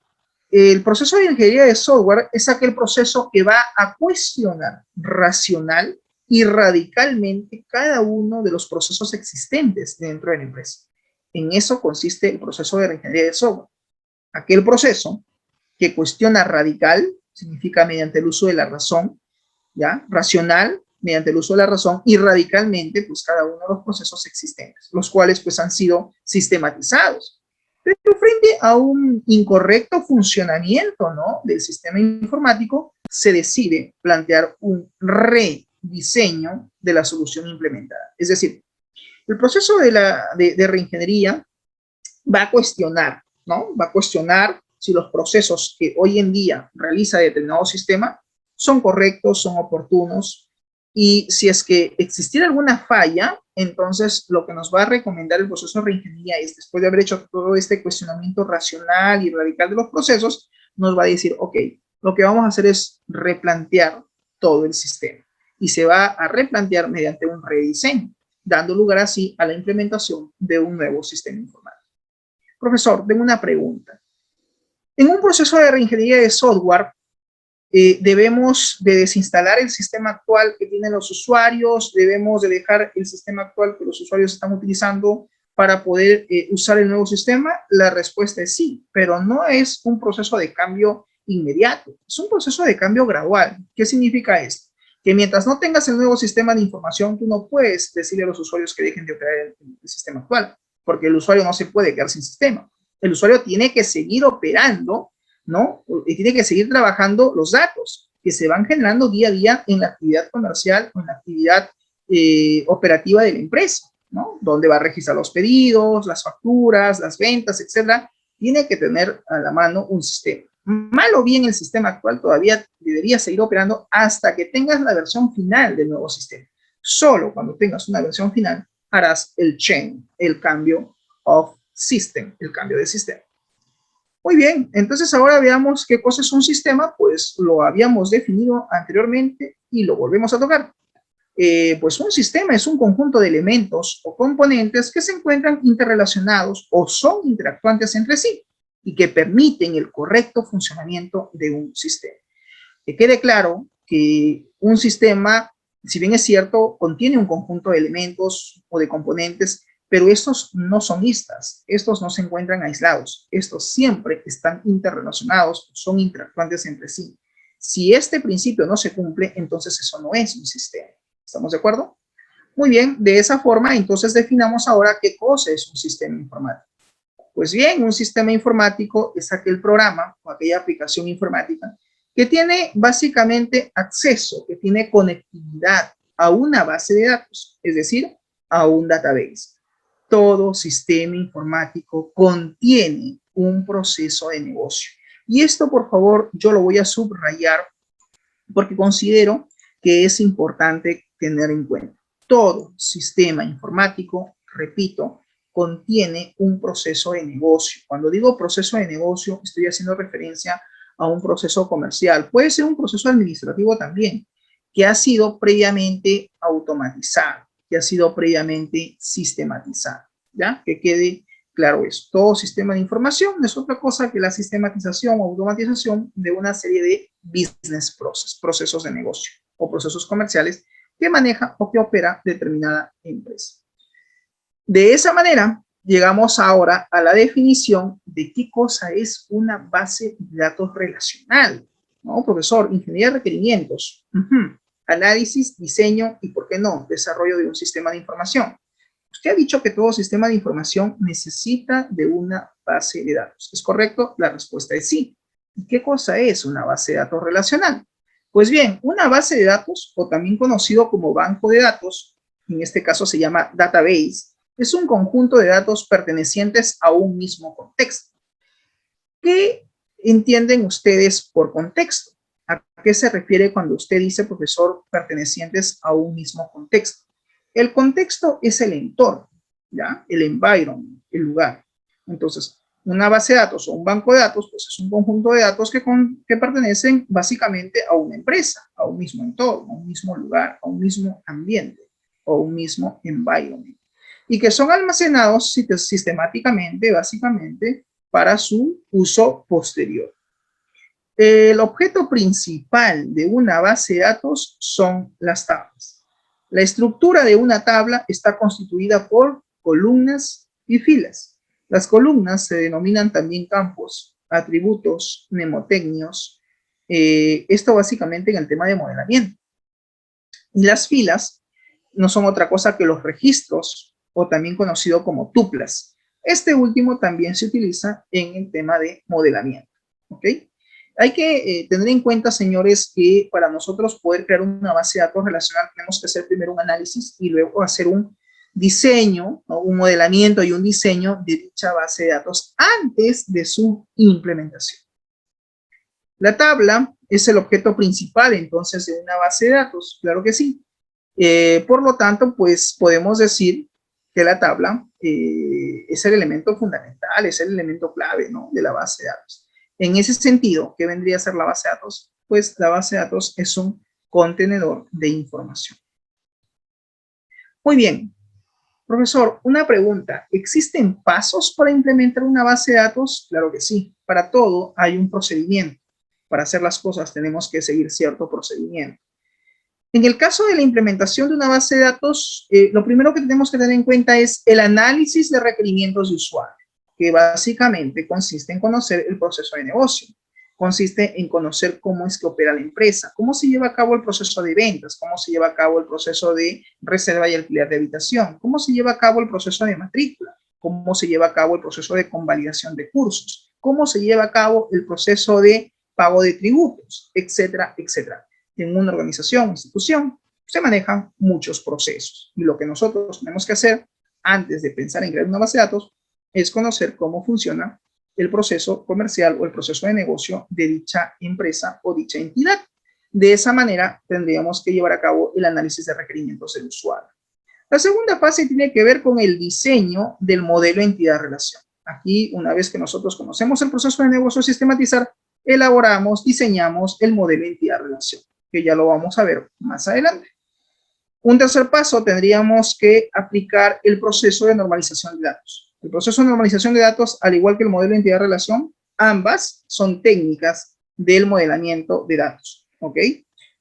el proceso de ingeniería de software es aquel proceso que va a cuestionar racional y radicalmente cada uno de los procesos existentes dentro de la empresa. En eso consiste el proceso de reingeniería de software. Aquel proceso que cuestiona radical, significa mediante el uso de la razón, ¿ya? Racional, mediante el uso de la razón, y radicalmente, pues cada uno de los procesos existentes, los cuales pues han sido sistematizados. Pero frente a un incorrecto funcionamiento, ¿no?, del sistema informático, se decide plantear un rediseño de la solución implementada. Es decir, el proceso de reingeniería va a cuestionar, ¿no? Va a cuestionar si los procesos que hoy en día realiza determinado sistema son correctos, son oportunos, y si es que existiera alguna falla, entonces lo que nos va a recomendar el proceso de reingeniería es, después de haber hecho todo este cuestionamiento racional y radical de los procesos, nos va a decir, ok, lo que vamos a hacer es replantear todo el sistema, y se va a replantear mediante un rediseño, dando lugar así a la implementación de un nuevo sistema informático. Profesor, tengo una pregunta. En un proceso de reingeniería de software, debemos de desinstalar el sistema actual que tienen los usuarios, debemos de dejar el sistema actual que los usuarios están utilizando para poder usar el nuevo sistema. La respuesta es sí, pero no es un proceso de cambio inmediato, es un proceso de cambio gradual. ¿Qué significa esto? Que mientras no tengas el nuevo sistema de información, tú no puedes decirle a los usuarios que dejen de operar el sistema actual, porque el usuario no se puede quedar sin sistema. El usuario tiene que seguir operando, ¿no? Y tiene que seguir trabajando los datos que se van generando día a día en la actividad comercial o en la actividad operativa de la empresa, ¿no? Donde va a registrar los pedidos, las facturas, las ventas, etcétera. Tiene que tener a la mano un sistema. Mal o bien, el sistema actual todavía debería seguir operando hasta que tengas la versión final del nuevo sistema. Solo cuando tengas una versión final harás el change, el cambio of system, el cambio de sistema. Muy bien, entonces ahora veamos qué cosa es un sistema, pues lo habíamos definido anteriormente y lo volvemos a tocar. Pues un sistema es un conjunto de elementos o componentes que se encuentran interrelacionados o son interactuantes entre sí y que permiten el correcto funcionamiento de un sistema. Que quede claro que un sistema, si bien es cierto, contiene un conjunto de elementos o de componentes, pero estos no son istas, estos no se encuentran aislados, estos siempre están interrelacionados, son interactuantes entre sí. Si este principio no se cumple, entonces eso no es un sistema. ¿Estamos de acuerdo? Muy bien, de esa forma, entonces definamos ahora qué cosa es un sistema informático. Pues bien, un sistema informático es aquel programa o aquella aplicación informática que tiene básicamente acceso, que tiene conectividad a una base de datos, es decir, a un database. Todo sistema informático contiene un proceso de negocio. Y esto, por favor, yo lo voy a subrayar porque considero que es importante tener en cuenta. Todo sistema informático, repito, contiene un proceso de negocio. Cuando digo proceso de negocio, estoy haciendo referencia a un proceso comercial. Puede ser un proceso administrativo también, que ha sido previamente automatizado, que ha sido previamente sistematizado. ¿Ya? Que quede claro eso. Todo sistema de información no es otra cosa que la sistematización o automatización de una serie de business process, procesos de negocio o procesos comerciales que maneja o que opera determinada empresa. De esa manera, llegamos ahora a la definición de qué cosa es una base de datos relacional. ¿No, profesor? Ingeniería de requerimientos, análisis, diseño y, ¿por qué no?, desarrollo de un sistema de información. Usted ha dicho que todo sistema de información necesita de una base de datos. ¿Es correcto? La respuesta es sí. ¿Y qué cosa es una base de datos relacional? Pues bien, una base de datos, o también conocido como banco de datos, en este caso se llama database, es un conjunto de datos pertenecientes a un mismo contexto. ¿Qué entienden ustedes por contexto? ¿A qué se refiere cuando usted dice, profesor, pertenecientes a un mismo contexto? El contexto es el entorno, ¿ya? El environment, el lugar. Entonces, una base de datos o un banco de datos, pues es un conjunto de datos que pertenecen básicamente a una empresa, a un mismo entorno, a un mismo lugar, a un mismo ambiente o un mismo environment. Y que son almacenados sistemáticamente, básicamente, para su uso posterior. El objeto principal de una base de datos son las tablas. La estructura de una tabla está constituida por columnas y filas. Las columnas se denominan también campos, atributos, mnemotecnios, esto básicamente en el tema de modelamiento. Y las filas no son otra cosa que los registros, o también conocido como tuplas. Este último también se utiliza en el tema de modelamiento. ¿Ok? Hay que tener en cuenta, señores, que para nosotros poder crear una base de datos relacional tenemos que hacer primero un análisis y luego hacer un diseño, ¿no? Un modelamiento y un diseño de dicha base de datos antes de su implementación. La tabla es el objeto principal, entonces, de una base de datos, claro que sí. Por lo tanto, pues podemos decir que la tabla es el elemento fundamental, es el elemento clave, ¿no?, de la base de datos. En ese sentido, ¿qué vendría a ser la base de datos? Pues la base de datos es un contenedor de información. Muy bien. Profesor, una pregunta. ¿Existen pasos para implementar una base de datos? Claro que sí. Para todo hay un procedimiento. Para hacer las cosas tenemos que seguir cierto procedimiento. En el caso de la implementación de una base de datos, lo primero que tenemos que tener en cuenta es el análisis de requerimientos de usuario, que básicamente consiste en conocer el proceso de negocio, consiste en conocer cómo es que opera la empresa, cómo se lleva a cabo el proceso de ventas, cómo se lleva a cabo el proceso de reserva y alquiler de habitación, cómo se lleva a cabo el proceso de matrícula, cómo se lleva a cabo el proceso de convalidación de cursos, cómo se lleva a cabo el proceso de pago de tributos, etcétera, etcétera. En una organización, institución, se manejan muchos procesos. Y lo que nosotros tenemos que hacer antes de pensar en crear una base de datos es conocer cómo funciona el proceso comercial o el proceso de negocio de dicha empresa o dicha entidad. De esa manera tendríamos que llevar a cabo el análisis de requerimientos del usuario. La segunda fase tiene que ver con el diseño del modelo entidad-relación. Aquí, una vez que nosotros conocemos el proceso de negocio sistematizar, elaboramos, diseñamos el modelo entidad-relación, que ya lo vamos a ver más adelante. Un tercer paso, tendríamos que aplicar el proceso de normalización de datos. El proceso de normalización de datos, al igual que el modelo de entidad-relación, ambas son técnicas del modelamiento de datos, ¿ok?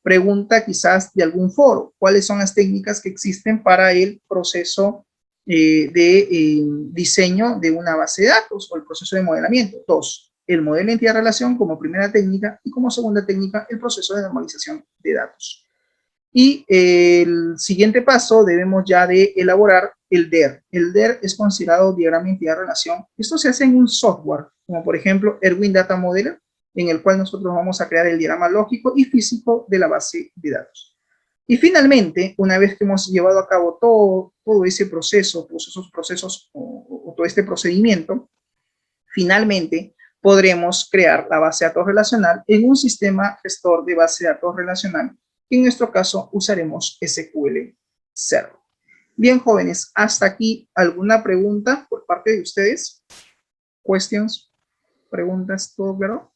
Pregunta quizás de algún foro, ¿cuáles son las técnicas que existen para el proceso de diseño de una base de datos o el proceso de modelamiento? Dos, el modelo de entidad-relación como primera técnica y como segunda técnica, el proceso de normalización de datos. Y el siguiente paso debemos ya de elaborar el DER. El DER es considerado diagrama de entidad-relación. Esto se hace en un software, como por ejemplo Erwin Data Modeler, en el cual nosotros vamos a crear el diagrama lógico y físico de la base de datos. Y finalmente, una vez que hemos llevado a cabo todo ese proceso o todo este procedimiento, finalmente podremos crear la base de datos relacional en un sistema gestor de base de datos relacional. En nuestro caso usaremos SQL Server. Bien, jóvenes, hasta aquí, ¿alguna pregunta por parte de ustedes? ¿Questions? ¿Preguntas? ¿Todo claro?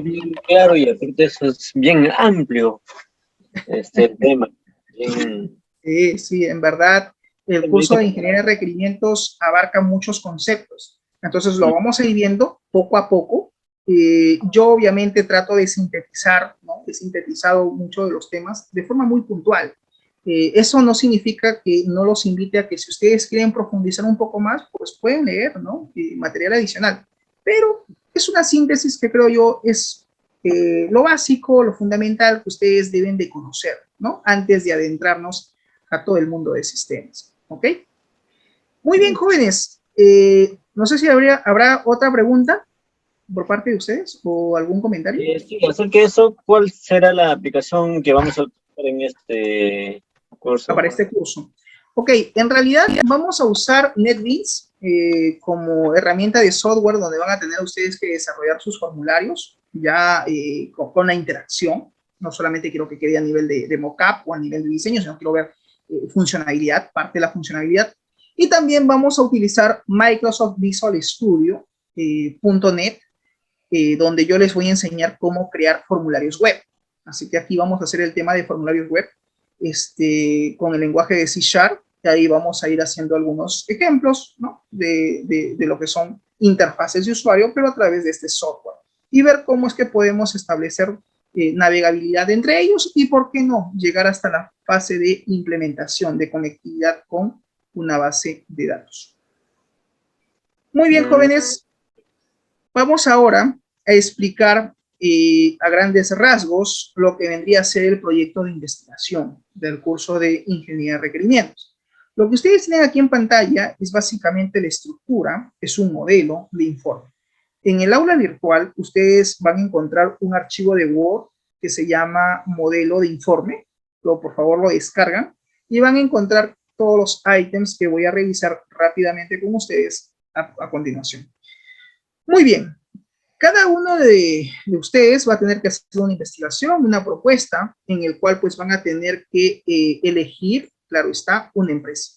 Bien claro, y aparte eso es bien amplio, este tema. Bien, Sí, en verdad, el curso de Ingeniería de Requerimientos abarca muchos conceptos. Entonces lo vamos a ir viendo poco a poco. Yo obviamente trato de sintetizar, ¿no? He sintetizado muchos de los temas de forma muy puntual. Eso no significa que no los invite a que si ustedes quieren profundizar un poco más, pues pueden leer, ¿no? Material adicional. Pero es una síntesis que creo yo es lo básico, lo fundamental que ustedes deben de conocer, ¿no? Antes de adentrarnos a todo el mundo de sistemas, ¿ok? Muy bien, jóvenes. No sé si habrá otra pregunta por parte de ustedes o algún comentario. sí, acerca de eso, ¿cuál será la aplicación que vamos a usar en este curso? Para este curso. Ok, en realidad vamos a usar NetBeans como herramienta de software donde van a tener ustedes que desarrollar sus formularios ya con la interacción. No solamente quiero que quede a nivel de mockup o a nivel de diseño, sino quiero ver funcionalidad, parte de la funcionalidad. Y también vamos a utilizar Microsoft Visual Studio .NET, donde yo les voy a enseñar cómo crear formularios web. Así que aquí vamos a hacer el tema de formularios web con el lenguaje de C#, y ahí vamos a ir haciendo algunos ejemplos, ¿no? de lo que son interfaces de usuario, pero a través de este software. Y ver cómo es que podemos establecer navegabilidad entre ellos y, por qué no, llegar hasta la fase de implementación, de conectividad con una base de datos. Muy bien, jóvenes. Vamos ahora a explicar a grandes rasgos lo que vendría a ser el proyecto de investigación del curso de Ingeniería de Requerimientos. Lo que ustedes tienen aquí en pantalla es básicamente la estructura, es un modelo de informe. En el aula virtual ustedes van a encontrar un archivo de Word que se llama modelo de informe. Por favor lo descargan y van a encontrar todos los ítems que voy a revisar rápidamente con ustedes a continuación. Muy bien, cada uno de ustedes va a tener que hacer una investigación, una propuesta, en el cual pues van a tener que elegir, claro está, una empresa.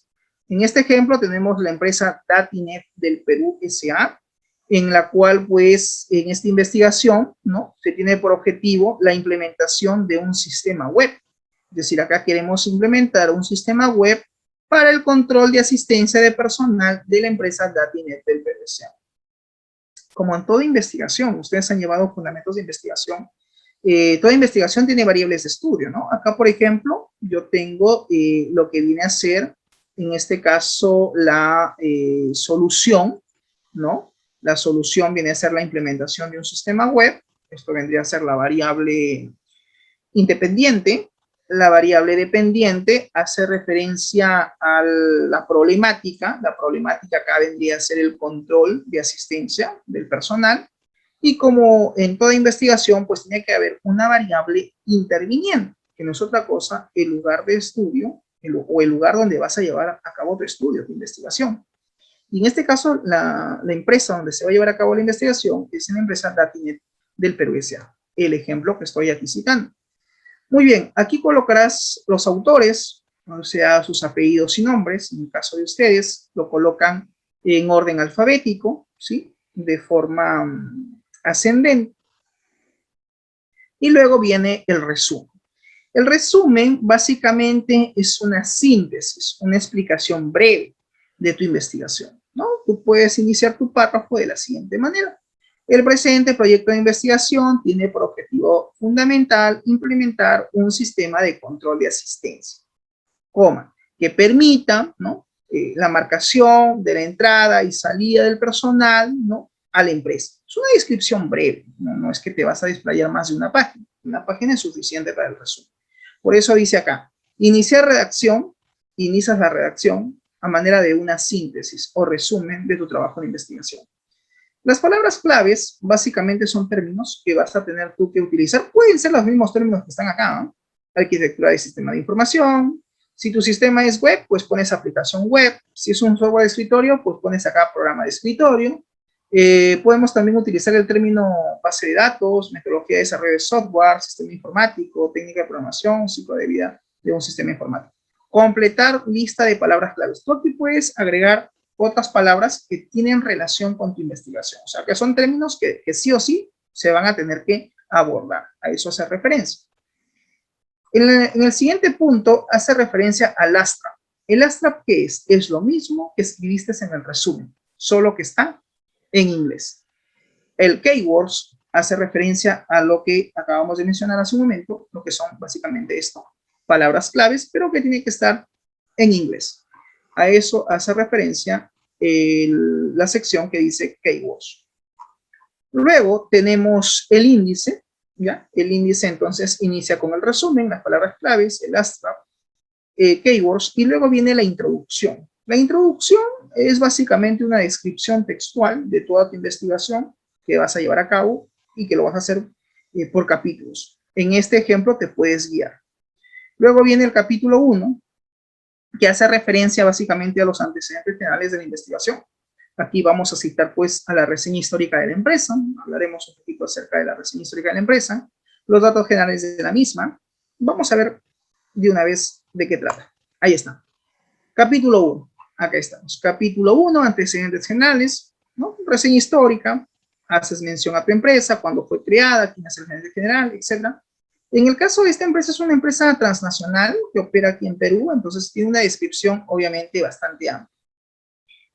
En este ejemplo tenemos la empresa Datinet del Perú S.A., en la cual pues en esta investigación, ¿no? Se tiene por objetivo la implementación de un sistema web. Es decir, acá queremos implementar un sistema web para el control de asistencia de personal de la empresa Datinet del Perú S.A. Como en toda investigación, ustedes han llevado fundamentos de investigación. Toda investigación tiene variables de estudio, ¿no? Acá, por ejemplo, yo tengo lo que viene a ser, en este caso, la solución, ¿no? La solución viene a ser la implementación de un sistema web. Esto vendría a ser la variable independiente. La variable dependiente hace referencia a la problemática. La problemática acá vendría a ser el control de asistencia del personal. Y como en toda investigación, pues tiene que haber una variable interviniente, que no es otra cosa el lugar de estudio o el lugar donde vas a llevar a cabo tu estudio, tu investigación. Y en este caso, la empresa donde se va a llevar a cabo la investigación es la empresa Datinet del Perú S.A. el ejemplo que estoy aquí citando. Muy bien, aquí colocarás los autores, o sea, sus apellidos y nombres. En el caso de ustedes, lo colocan en orden alfabético, ¿sí? De forma ascendente. Y luego viene el resumen. El resumen básicamente es una síntesis, una explicación breve de tu investigación, ¿no? Tú puedes iniciar tu párrafo de la siguiente manera. El presente proyecto de investigación tiene por objetivo fundamental implementar un sistema de control de asistencia, coma, que permita, ¿no? La marcación de la entrada y salida del personal, ¿no? A la empresa. Es una descripción breve, no es que te vas a desplayar más de una página. Una página es suficiente para el resumen. Por eso dice acá, inicias la redacción a manera de una síntesis o resumen de tu trabajo de investigación. Las palabras claves básicamente son términos que vas a tener tú que utilizar. Pueden ser los mismos términos que están acá, ¿no? Arquitectura de sistema de información. Si tu sistema es web, pues pones aplicación web. Si es un software de escritorio, pues pones acá programa de escritorio. Podemos también utilizar el término base de datos, metodología de desarrollo de software, sistema informático, técnica de programación, ciclo de vida de un sistema informático. Completar lista de palabras claves. Tú aquí puedes agregar otras palabras que tienen relación con tu investigación. O sea, que son términos que sí o sí se van a tener que abordar. A eso hace referencia. En el siguiente punto hace referencia al abstract. ¿El abstract qué es? Es lo mismo que escribiste en el resumen, solo que está en inglés. El keywords hace referencia a lo que acabamos de mencionar hace un momento, lo que son básicamente esto, palabras claves, pero que tiene que estar en inglés. A eso hace referencia la sección que dice keywords. Luego tenemos el índice, ¿ya? El índice entonces inicia con el resumen, las palabras claves, el abstract, keywords, y luego viene la introducción. La introducción es básicamente una descripción textual de toda tu investigación que vas a llevar a cabo y que lo vas a hacer por capítulos. En este ejemplo te puedes guiar. Luego viene el capítulo 1, que hace referencia básicamente a los antecedentes generales de la investigación. Aquí vamos a citar pues a la reseña histórica de la empresa, hablaremos un poquito acerca de la reseña histórica de la empresa, los datos generales de la misma. Vamos a ver de una vez de qué trata. Ahí está. Capítulo 1, acá estamos. Capítulo 1, antecedentes generales, ¿no? Reseña histórica, haces mención a tu empresa, cuándo fue creada, quién es el gerente general, etc. En el caso de esta empresa, es una empresa transnacional que opera aquí en Perú, entonces tiene una descripción obviamente bastante amplia.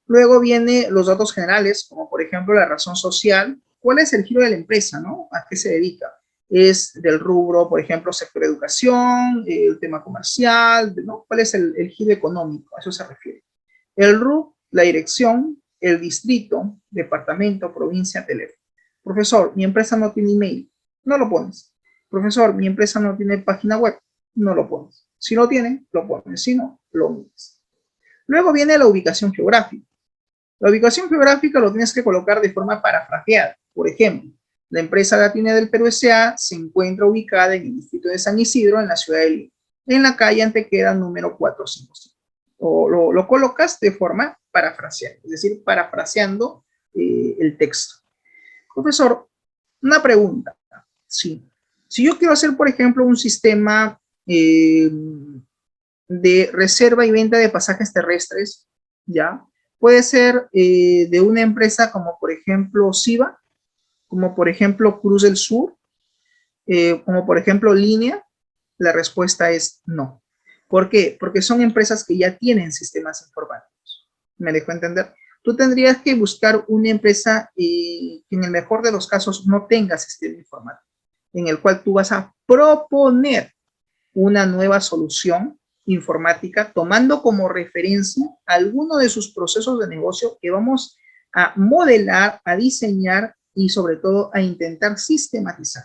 Luego vienen los datos generales, como por ejemplo la razón social, cuál es el giro de la empresa, ¿no? ¿A qué se dedica? Es del rubro, por ejemplo, sector educación, el tema comercial, ¿no? ¿Cuál es el giro económico? A eso se refiere. El RUC, la dirección, el distrito, departamento, provincia, teléfono. Profesor, mi empresa no tiene email. No lo pones. Profesor, mi empresa no tiene página web. No lo pones. Si no tiene, lo pones. Si no, lo omites. Luego viene la ubicación geográfica. La ubicación geográfica lo tienes que colocar de forma parafraseada. Por ejemplo, la empresa Latina del Perú S.A. se encuentra ubicada en el distrito de San Isidro, en la ciudad de Lima, en la calle Antequera número 455. O lo colocas de forma parafraseada, es decir, parafraseando el texto. Profesor, una pregunta. Sí. Si yo quiero hacer, por ejemplo, un sistema de reserva y venta de pasajes terrestres, ¿ya? Puede ser de una empresa como, por ejemplo, Siva, como, por ejemplo, Cruz del Sur, como, por ejemplo, Línea. La respuesta es no. ¿Por qué? Porque son empresas que ya tienen sistemas informáticos. ¿Me dejo entender? Tú tendrías que buscar una empresa que en el mejor de los casos no tenga sistema informático, en el cual tú vas a proponer una nueva solución informática tomando como referencia alguno de sus procesos de negocio que vamos a modelar, a diseñar y sobre todo a intentar sistematizar.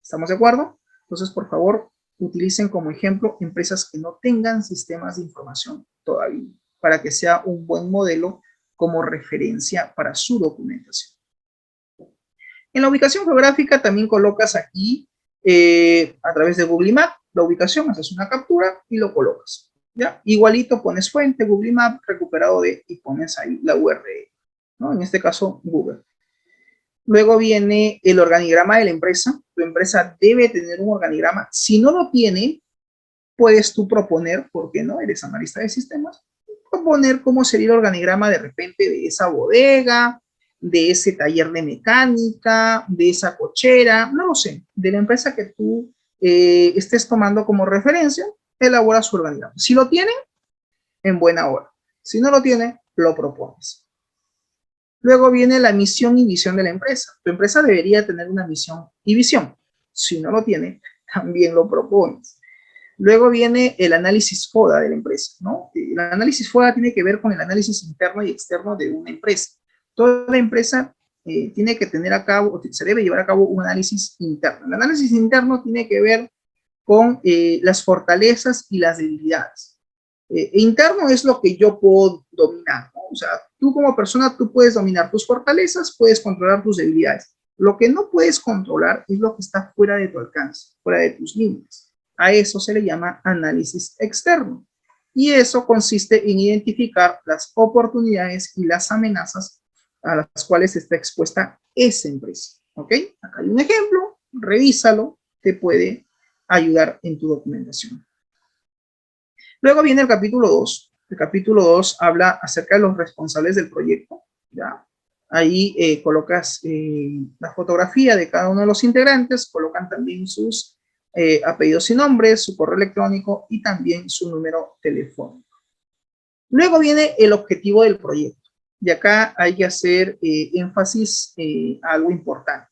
¿Estamos de acuerdo? Entonces, por favor, utilicen como ejemplo empresas que no tengan sistemas de información todavía, para que sea un buen modelo como referencia para su documentación. En la ubicación geográfica también colocas aquí, a través de Google Maps, la ubicación, haces una captura y lo colocas, ¿ya? Igualito pones fuente, Google Maps, recuperado de, y pones ahí la URL, ¿no? En este caso, Google. Luego viene el organigrama de la empresa, tu empresa debe tener un organigrama. Si no lo tiene, puedes tú proponer, ¿por qué no? Eres analista de sistemas, proponer cómo sería el organigrama de repente de esa bodega, de ese taller de mecánica, de esa cochera, no lo sé, de la empresa que tú estés tomando como referencia, elabora su organigrama. Si lo tienen, en buena hora. Si no lo tiene, lo propones. Luego viene la misión y visión de la empresa. Tu empresa debería tener una misión y visión. Si no lo tiene, también lo propones. Luego viene el análisis FODA de la empresa, ¿no? El análisis FODA tiene que ver con el análisis interno y externo de una empresa. Toda la empresa tiene que tener a cabo, se debe llevar a cabo un análisis interno. El análisis interno tiene que ver con las fortalezas y las debilidades. Interno es lo que yo puedo dominar, ¿no? O sea, tú como persona, tú puedes dominar tus fortalezas, puedes controlar tus debilidades. Lo que no puedes controlar es lo que está fuera de tu alcance, fuera de tus límites. A eso se le llama análisis externo. Y eso consiste en identificar las oportunidades y las amenazas a las cuales está expuesta esa empresa. ¿Ok? Acá hay un ejemplo, revísalo, te puede ayudar en tu documentación. Luego viene el capítulo 2. El capítulo 2 habla acerca de los responsables del proyecto. ¿Ya? Ahí colocas la fotografía de cada uno de los integrantes, colocan también sus apellidos y nombres, su correo electrónico y también su número telefónico. Luego viene el objetivo del proyecto. Y acá hay que hacer énfasis a algo importante.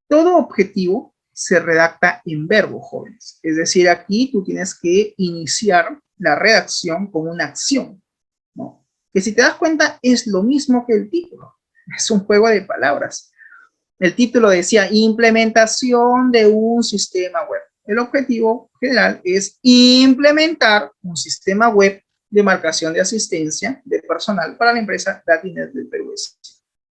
Todo objetivo se redacta en verbo, jóvenes. Es decir, aquí tú tienes que iniciar la redacción con una acción, ¿no? Que si te das cuenta es lo mismo que el título. Es un juego de palabras. El título decía implementación de un sistema web. El objetivo general es implementar un sistema web de marcación de asistencia de personal para la empresa Datinet del Perú.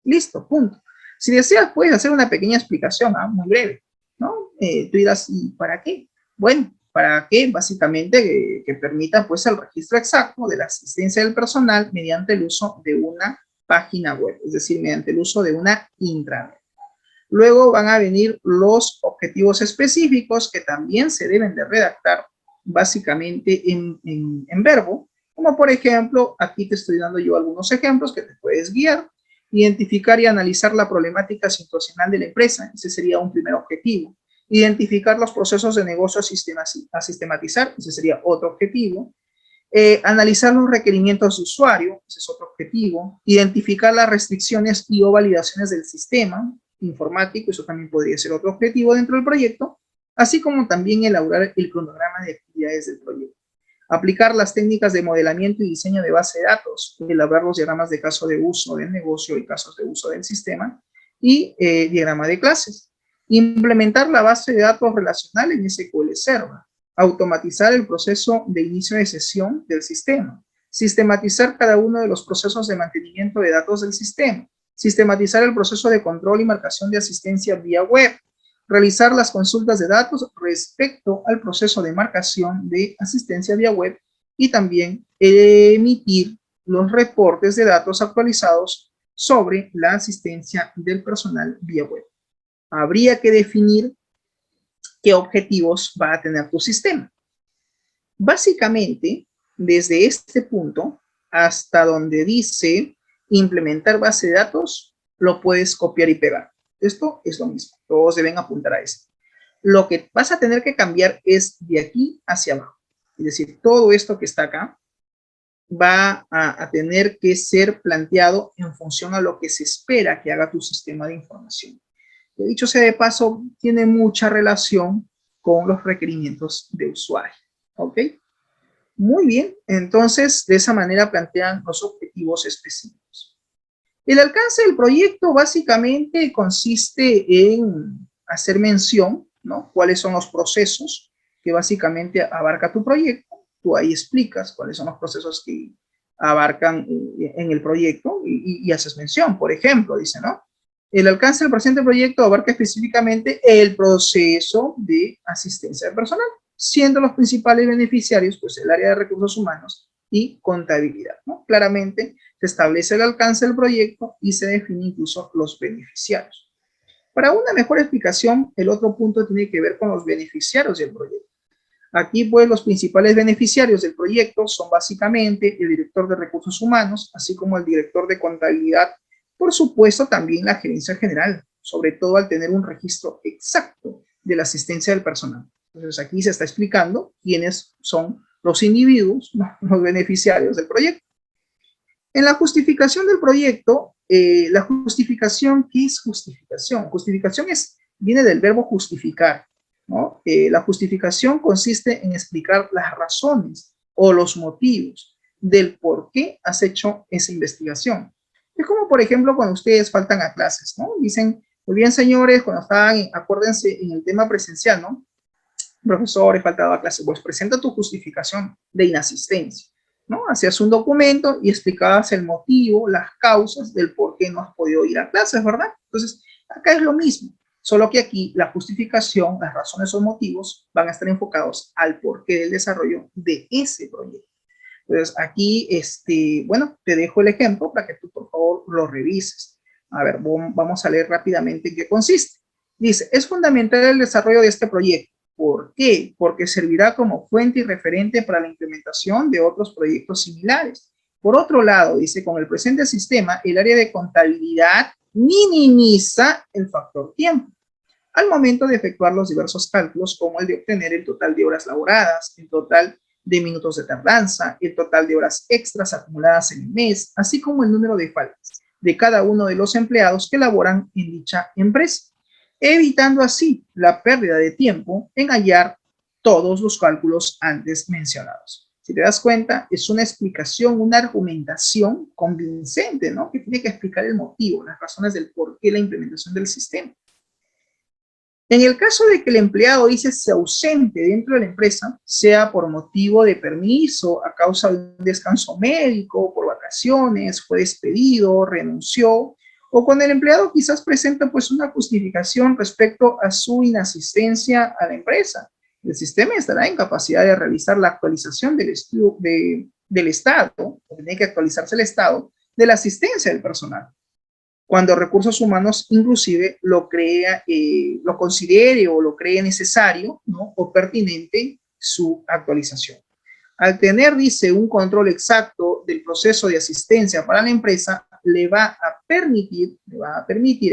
Listo, punto. Si deseas, puedes hacer una pequeña explicación, muy breve, ¿no? Tú dirás, ¿y para qué? Bueno, ¿para qué? Básicamente que permita pues el registro exacto de la asistencia del personal mediante el uso de una página web, es decir, mediante el uso de una intranet. Luego van a venir los objetivos específicos que también se deben de redactar básicamente en verbo, como por ejemplo, aquí te estoy dando yo algunos ejemplos que te puedes guiar. Identificar y analizar la problemática situacional de la empresa, ese sería un primer objetivo. Identificar los procesos de negocio a sistematizar, ese sería otro objetivo. Analizar los requerimientos de usuario, ese es otro objetivo. Identificar las restricciones y o validaciones del sistema informático, eso también podría ser otro objetivo dentro del proyecto, así como también elaborar el cronograma de actividades del proyecto. Aplicar las técnicas de modelamiento y diseño de base de datos, elaborar los diagramas de caso de uso del negocio y casos de uso del sistema, y diagrama de clases. Implementar la base de datos relacional en SQL Server. Automatizar el proceso de inicio de sesión del sistema. Sistematizar cada uno de los procesos de mantenimiento de datos del sistema. Sistematizar el proceso de control y marcación de asistencia vía web. Realizar las consultas de datos respecto al proceso de marcación de asistencia vía web y también emitir los reportes de datos actualizados sobre la asistencia del personal vía web. Habría que definir qué objetivos va a tener tu sistema. Básicamente, desde este punto hasta donde dice implementar base de datos, lo puedes copiar y pegar. Esto es lo mismo, todos deben apuntar a esto. Lo que vas a tener que cambiar es de aquí hacia abajo. Es decir, todo esto que está acá va a tener que ser planteado en función a lo que se espera que haga tu sistema de información. Que dicho sea de paso, tiene mucha relación con los requerimientos de usuario. ¿Ok? Muy bien, entonces de esa manera plantean los objetivos específicos. El alcance del proyecto básicamente consiste en hacer mención, ¿no? Cuáles son los procesos que básicamente abarca tu proyecto. Tú ahí explicas cuáles son los procesos que abarcan en el proyecto y haces mención. Por ejemplo, dice, ¿no? El alcance del presente proyecto abarca específicamente el proceso de asistencia del personal, siendo los principales beneficiarios, pues, el área de recursos humanos y contabilidad, ¿no? Claramente se establece el alcance del proyecto y se define incluso los beneficiarios. Para una mejor explicación, el otro punto tiene que ver con los beneficiarios del proyecto. Aquí, pues, los principales beneficiarios del proyecto son básicamente el director de recursos humanos, así como el director de contabilidad, por supuesto, también la gerencia general, sobre todo al tener un registro exacto de la asistencia del personal. Entonces, aquí se está explicando quiénes son los individuos, ¿no?, los beneficiarios del proyecto. En la justificación del proyecto, la justificación, ¿qué es justificación? Justificación viene del verbo justificar, ¿no? La justificación consiste en explicar las razones o los motivos del por qué has hecho esa investigación. Es como, por ejemplo, cuando ustedes faltan a clases, ¿no? Dicen, muy bien, señores, cuando estaban, acuérdense, en el tema presencial, ¿no? Profesor, he faltado a clase, pues presenta tu justificación de inasistencia, ¿no? Hacías un documento y explicabas el motivo, las causas del por qué no has podido ir a clases, ¿verdad? Entonces, acá es lo mismo, solo que aquí la justificación, las razones o motivos van a estar enfocados al porqué del desarrollo de ese proyecto. Entonces, aquí, bueno, te dejo el ejemplo para que tú, por favor, lo revises. A ver, vamos a leer rápidamente en qué consiste. Dice, es fundamental el desarrollo de este proyecto. ¿Por qué? Porque servirá como fuente y referente para la implementación de otros proyectos similares. Por otro lado, dice, con el presente sistema, el área de contabilidad minimiza el factor tiempo al momento de efectuar los diversos cálculos, como el de obtener el total de horas laboradas, el total de minutos de tardanza, el total de horas extras acumuladas en el mes, así como el número de faltas de cada uno de los empleados que laboran en dicha empresa, evitando así la pérdida de tiempo en hallar todos los cálculos antes mencionados. Si te das cuenta, es una explicación, una argumentación convincente, ¿no? Que tiene que explicar el motivo, las razones del por qué la implementación del sistema. En el caso de que el empleado dice se ausente dentro de la empresa, sea por motivo de permiso, a causa de un descanso médico, por vacaciones, fue despedido, renunció, o cuando el empleado quizás presenta pues una justificación respecto a su inasistencia a la empresa, el sistema estará en capacidad de realizar la actualización del estado, o tiene que actualizarse el estado de la asistencia del personal, cuando recursos humanos inclusive lo considere o lo cree necesario, ¿no?, o pertinente su actualización. Al tener, dice, un control exacto del proceso de asistencia para la empresa, le va a permitir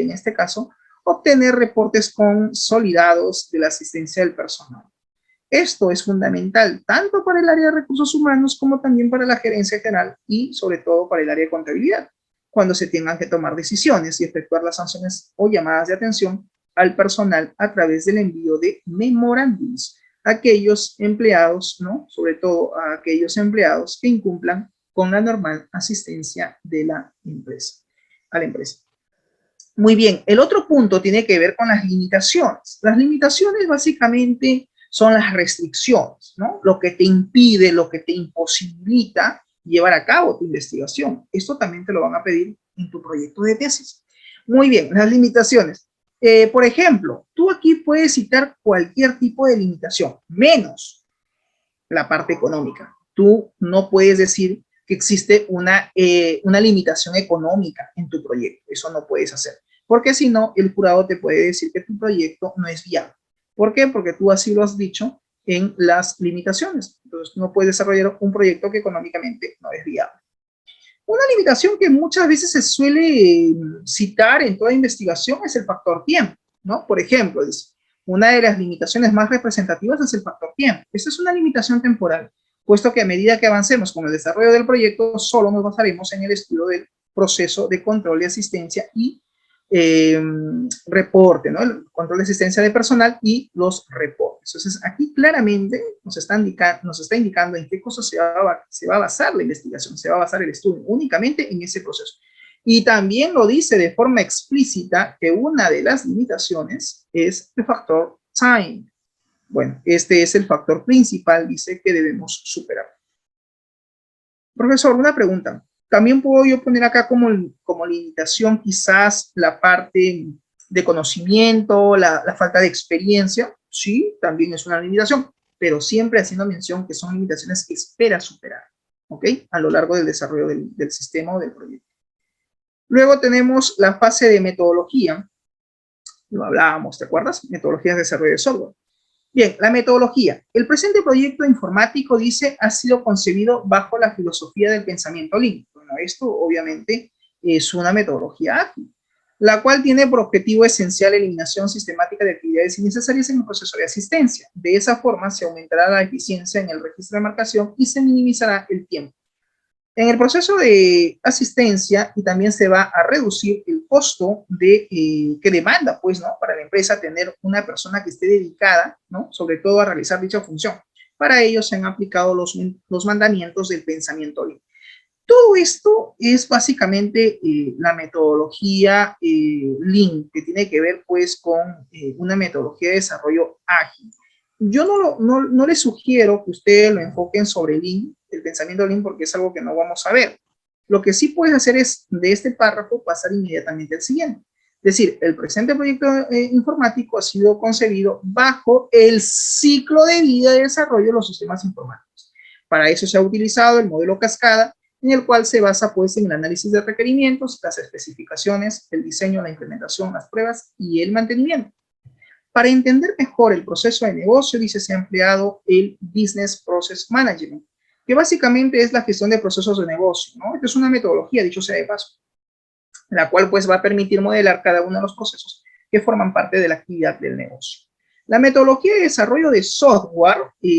en este caso, obtener reportes consolidados de la asistencia del personal. Esto es fundamental tanto para el área de recursos humanos como también para la gerencia general y sobre todo para el área de contabilidad, cuando se tengan que tomar decisiones y efectuar las sanciones o llamadas de atención al personal a través del envío de memorándums a aquellos empleados, ¿no?, sobre todo a aquellos empleados que incumplan con la normal asistencia de la empresa, a la empresa. Muy bien, el otro punto tiene que ver con las limitaciones. Las limitaciones básicamente son las restricciones, ¿no? Lo que te impide, lo que te imposibilita llevar a cabo tu investigación. Esto también te lo van a pedir en tu proyecto de tesis. Muy bien, las limitaciones. Por ejemplo, tú aquí puedes citar cualquier tipo de limitación, menos la parte económica. Tú no puedes decir que existe una limitación económica en tu proyecto. Eso no puedes hacer, porque si no, el jurado te puede decir que tu proyecto no es viable. ¿Por qué? Porque tú así lo has dicho en las limitaciones. Entonces, no puedes desarrollar un proyecto que económicamente no es viable. Una limitación que muchas veces se suele citar en toda investigación es el factor tiempo, ¿no? Por ejemplo, una de las limitaciones más representativas es el factor tiempo. Esta es una limitación temporal, puesto que a medida que avancemos con el desarrollo del proyecto, solo nos basaremos en el estudio del proceso de control de asistencia y reporte, ¿no? El control de asistencia de personal y los reportes. Entonces, aquí claramente nos está indicando en qué cosas se va a basar la investigación, se va a basar el estudio, únicamente en ese proceso. Y también lo dice de forma explícita que una de las limitaciones es el factor time. Bueno, este es el factor principal, dice, que debemos superar. Profesor, una pregunta. También puedo yo poner acá como limitación quizás la parte de conocimiento, la falta de experiencia. Sí, también es una limitación, pero siempre haciendo mención que son limitaciones que espera superar, ¿ok? A lo largo del desarrollo del sistema o del proyecto. Luego tenemos la fase de metodología. Lo hablábamos, ¿te acuerdas? Metodologías de desarrollo de software. Bien, la metodología. El presente proyecto informático, dice, ha sido concebido bajo la filosofía del pensamiento Lean. Bueno, esto obviamente es una metodología ágil, la cual tiene por objetivo esencial la eliminación sistemática de actividades innecesarias en el proceso de asistencia. De esa forma se aumentará la eficiencia en el registro de marcación y se minimizará el tiempo en el proceso de asistencia, y también se va a reducir el costo que demanda, pues, ¿no? Para la empresa tener una persona que esté dedicada, ¿no? Sobre todo a realizar dicha función. Para ello se han aplicado los mandamientos del pensamiento Lean. Todo esto es básicamente la metodología Lean, que tiene que ver, pues, con una metodología de desarrollo ágil. Yo no les sugiero que ustedes lo enfoquen sobre Lean, el pensamiento Lean, porque es algo que no vamos a ver. Lo que sí puedes hacer es, de este párrafo, pasar inmediatamente al siguiente. Es decir, el presente proyecto informático ha sido concebido bajo el ciclo de vida de desarrollo de los sistemas informáticos. Para eso se ha utilizado el modelo cascada, en el cual se basa, pues, en el análisis de requerimientos, las especificaciones, el diseño, la implementación, las pruebas y el mantenimiento. Para entender mejor el proceso de negocio, dice, se ha empleado el Business Process Management, que básicamente es la gestión de procesos de negocio, ¿no? Esta es una metodología, dicho sea de paso, la cual, pues, va a permitir modelar cada uno de los procesos que forman parte de la actividad del negocio. La metodología de desarrollo de software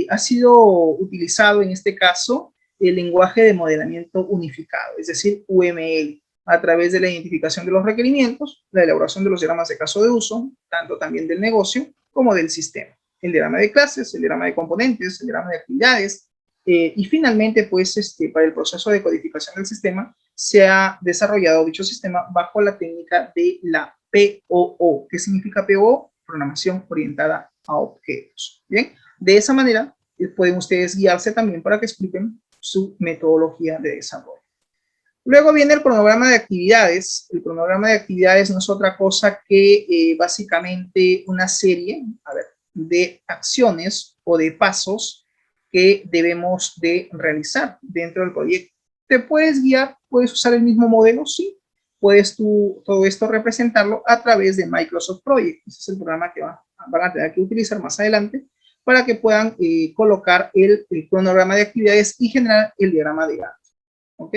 ha sido utilizado en este caso el lenguaje de modelamiento unificado, es decir, UML, a través de la identificación de los requerimientos, la elaboración de los diagramas de caso de uso, tanto también del negocio como del sistema. El diagrama de clases, el diagrama de componentes, el diagrama de actividades, y finalmente, pues, para el proceso de codificación del sistema, se ha desarrollado dicho sistema bajo la técnica de la POO. ¿Qué significa POO? Programación orientada a objetos. Bien, de esa manera pueden ustedes guiarse también para que expliquen su metodología de desarrollo. Luego viene el cronograma de actividades. El cronograma de actividades no es otra cosa que básicamente una serie, de acciones o de pasos que debemos de realizar dentro del proyecto. ¿Te puedes guiar? ¿Puedes usar el mismo modelo? Sí. Puedes tú todo esto representarlo a través de Microsoft Project. Ese es el programa que van a tener que utilizar más adelante para que puedan colocar el cronograma de actividades y generar el diagrama de Gantt. ¿Ok?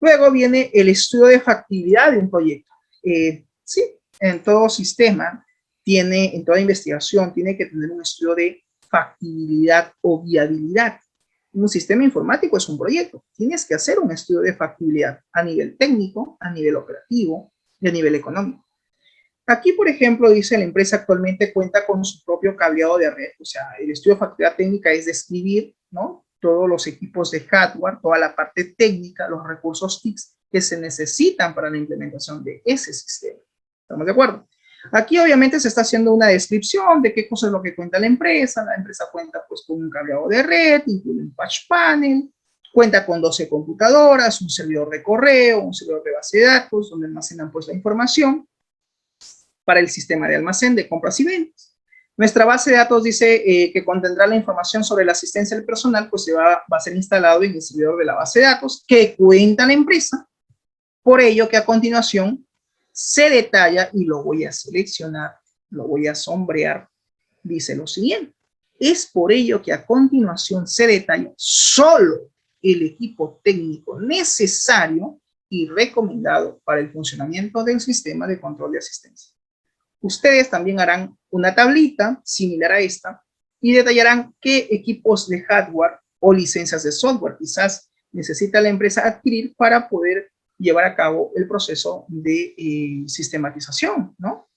Luego viene el estudio de factibilidad de un proyecto. Sí, en todo sistema, en toda investigación, tiene que tener un estudio de factibilidad o viabilidad. Un sistema informático es un proyecto. Tienes que hacer un estudio de factibilidad a nivel técnico, a nivel operativo y a nivel económico. Aquí, por ejemplo, dice la empresa actualmente cuenta con su propio cableado de red. O sea, el estudio de factibilidad técnica es describir, ¿no?, todos los equipos de hardware, toda la parte técnica, los recursos TICs que se necesitan para la implementación de ese sistema. ¿Estamos de acuerdo? Aquí obviamente se está haciendo una descripción de qué cosa es lo que cuenta la empresa. La empresa cuenta, pues, con un cableado de red, incluye un patch panel, cuenta con 12 computadoras, un servidor de correo, un servidor de base de datos, donde almacenan, pues, la información para el sistema de almacén de compras y ventas. Nuestra base de datos dice que contendrá la información sobre la asistencia del personal, pues va a ser instalado en el servidor de la base de datos que cuenta la empresa. Por ello que a continuación se detalla, y lo voy a seleccionar, lo voy a sombrear, dice lo siguiente. Es por ello que a continuación se detalla solo el equipo técnico necesario y recomendado para el funcionamiento del sistema de control de asistencia. Ustedes también harán una tablita similar a esta y detallarán qué equipos de hardware o licencias de software quizás necesita la empresa adquirir para poder llevar a cabo el proceso de sistematización, ¿no?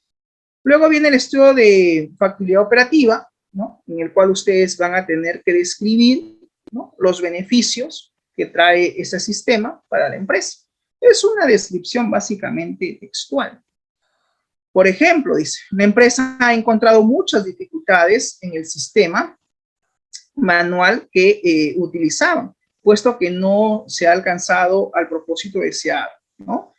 Luego viene el estudio de factibilidad operativa, ¿no?, en el cual ustedes van a tener que describir, ¿no?, los beneficios que trae ese sistema para la empresa. Es una descripción básicamente textual. Por ejemplo, dice, la empresa ha encontrado muchas dificultades en el sistema manual que utilizaban, puesto que no se ha alcanzado al propósito deseado, ¿no?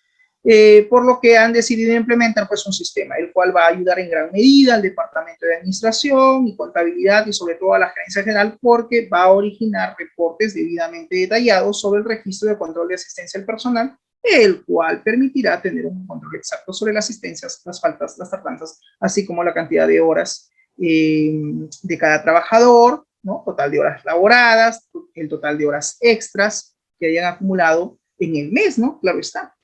Por lo que han decidido implementar, pues, un sistema, el cual va a ayudar en gran medida al departamento de administración y contabilidad y sobre todo a la gerencia general, porque va a originar reportes debidamente detallados sobre el registro de control de asistencia al personal el cual permitirá tener un control exacto sobre las asistencias, las faltas, las tardanzas, así como la cantidad de horas de cada trabajador, ¿no? Total de horas laboradas, el total de horas extras que hayan acumulado en el mes, ¿no? Claro está.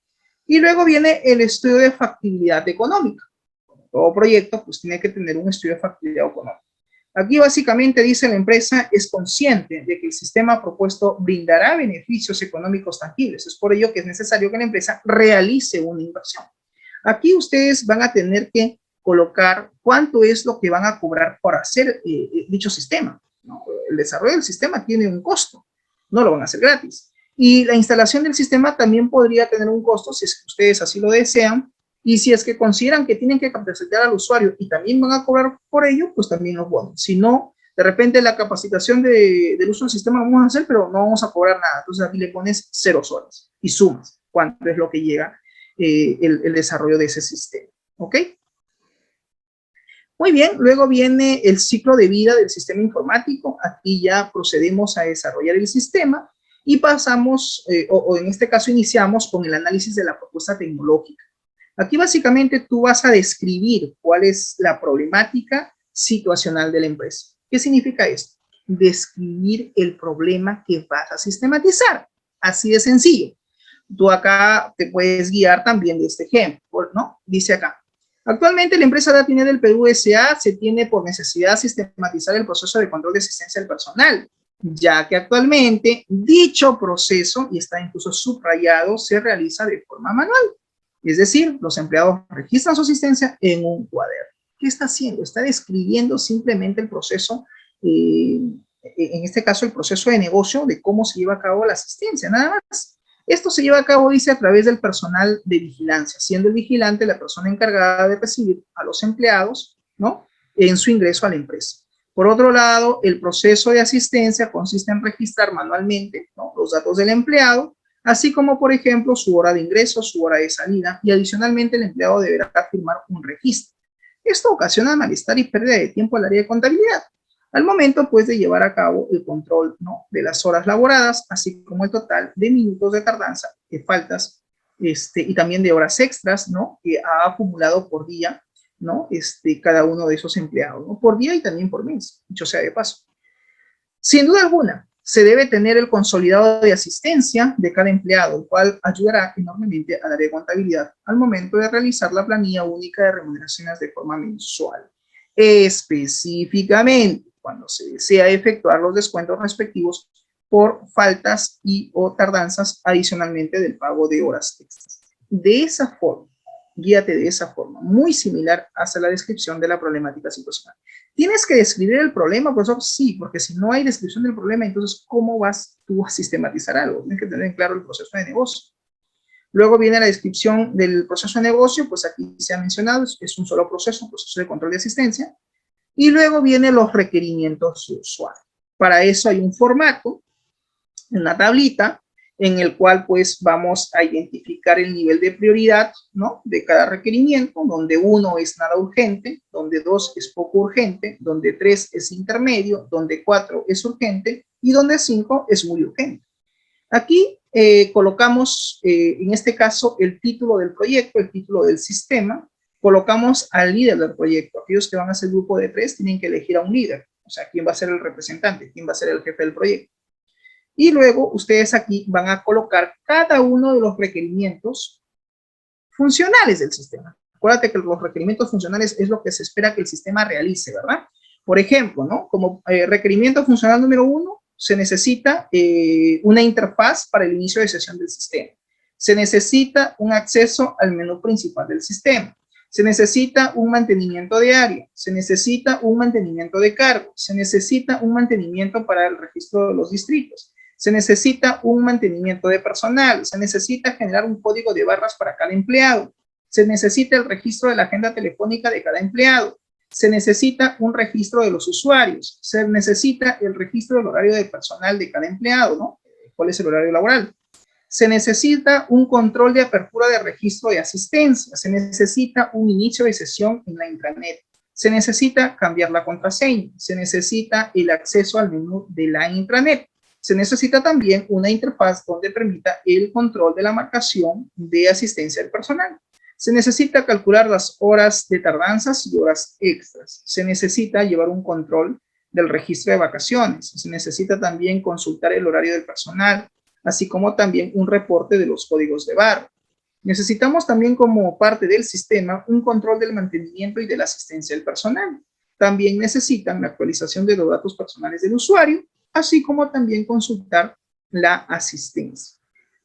Y luego viene el estudio de factibilidad económica. Todo proyecto pues tiene que tener un estudio de factibilidad económica. Aquí básicamente dice la empresa es consciente de que el sistema propuesto brindará beneficios económicos tangibles. Es por ello que es necesario que la empresa realice una inversión. Aquí ustedes van a tener que colocar cuánto es lo que van a cobrar por hacer dicho sistema, ¿no? El desarrollo del sistema tiene un costo, no lo van a hacer gratis. Y la instalación del sistema también podría tener un costo si es que ustedes así lo desean, y si es que consideran que tienen que capacitar al usuario y también van a cobrar por ello, pues también los bonos. Si no, de repente la capacitación del uso del sistema lo vamos a hacer, pero no vamos a cobrar nada. Entonces aquí le pones 0 horas y sumas cuánto es lo que llega el desarrollo de ese sistema. ¿Ok? Muy bien, luego viene el ciclo de vida del sistema informático. Aquí ya procedemos a desarrollar el sistema y pasamos, o en este caso iniciamos con el análisis de la propuesta tecnológica. Aquí básicamente tú vas a describir cuál es la problemática situacional de la empresa. ¿Qué significa esto? Describir el problema que vas a sistematizar. Así de sencillo. Tú acá te puedes guiar también de este ejemplo, ¿no? Dice acá, actualmente la empresa Datinet del Perú S.A. se tiene por necesidad sistematizar el proceso de control de asistencia del personal, ya que actualmente dicho proceso, y está incluso subrayado, se realiza de forma manual. Es decir, los empleados registran su asistencia en un cuaderno. ¿Qué está haciendo? Está describiendo simplemente el proceso, en este caso el proceso de negocio, de cómo se lleva a cabo la asistencia, nada más. Esto se lleva a cabo, dice, a través del personal de vigilancia, siendo el vigilante la persona encargada de recibir a los empleados, ¿no?, en su ingreso a la empresa. Por otro lado, el proceso de asistencia consiste en registrar manualmente, ¿no?, los datos del empleado, así como, por ejemplo, su hora de ingreso, su hora de salida, y adicionalmente el empleado deberá firmar un registro. Esto ocasiona malestar y pérdida de tiempo al área de contabilidad, al momento, pues, de llevar a cabo el control, ¿no?, de las horas laboradas, así como el total de minutos de tardanza, de faltas, y también de horas extras, ¿no?, que ha acumulado por día, ¿no?, cada uno de esos empleados, ¿no?, por día y también por mes, dicho sea de paso. Sin duda alguna, se debe tener el consolidado de asistencia de cada empleado, el cual ayudará enormemente al área de contabilidad al momento de realizar la planilla única de remuneraciones de forma mensual. Específicamente, cuando se desea efectuar los descuentos respectivos por faltas y o tardanzas adicionalmente del pago de horas extras. De esa forma, guíate de esa forma, muy similar hacia la descripción de la problemática situacional. ¿Tienes que describir el problema, profesor? Sí, porque si no hay descripción del problema, entonces, ¿cómo vas tú a sistematizar algo? Tienes que tener en claro el proceso de negocio. Luego viene la descripción del proceso de negocio, pues aquí se ha mencionado, es un solo proceso, un proceso de control de asistencia. Y luego vienen los requerimientos de usuario. Para eso hay un formato, una tablita, en el cual pues vamos a identificar el nivel de prioridad, ¿no?, de cada requerimiento, donde 1 es nada urgente, donde 2 es poco urgente, donde 3 es intermedio, donde 4 es urgente y donde 5 es muy urgente. Aquí colocamos, en este caso, el título del proyecto, el título del sistema, colocamos al líder del proyecto. Aquellos que van a ser grupo de 3 tienen que elegir a un líder, o sea, quién va a ser el representante, quién va a ser el jefe del proyecto. Y luego ustedes aquí van a colocar cada uno de los requerimientos funcionales del sistema. Acuérdate que los requerimientos funcionales es lo que se espera que el sistema realice, ¿verdad? Por ejemplo, ¿no?, como requerimiento funcional número 1, se necesita una interfaz para el inicio de sesión del sistema. Se necesita un acceso al menú principal del sistema. Se necesita un mantenimiento de área, se necesita un mantenimiento de cargo, se necesita un mantenimiento para el registro de los distritos. Se necesita un mantenimiento de personal, se necesita generar un código de barras para cada empleado, se necesita el registro de la agenda telefónica de cada empleado, se necesita un registro de los usuarios, se necesita el registro del horario de personal de cada empleado, ¿no? ¿Cuál es el horario laboral? Se necesita un control de apertura de registro de asistencia, se necesita un inicio de sesión en la intranet, se necesita cambiar la contraseña, se necesita el acceso al menú de la intranet. Se necesita también una interfaz donde permita el control de la marcación de asistencia del personal. Se necesita calcular las horas de tardanzas y horas extras. Se necesita llevar un control del registro de vacaciones. Se necesita también consultar el horario del personal, así como también un reporte de los códigos de barra. Necesitamos también como parte del sistema un control del mantenimiento y de la asistencia del personal. También necesitan la actualización de los datos personales del usuario, así como también consultar la asistencia.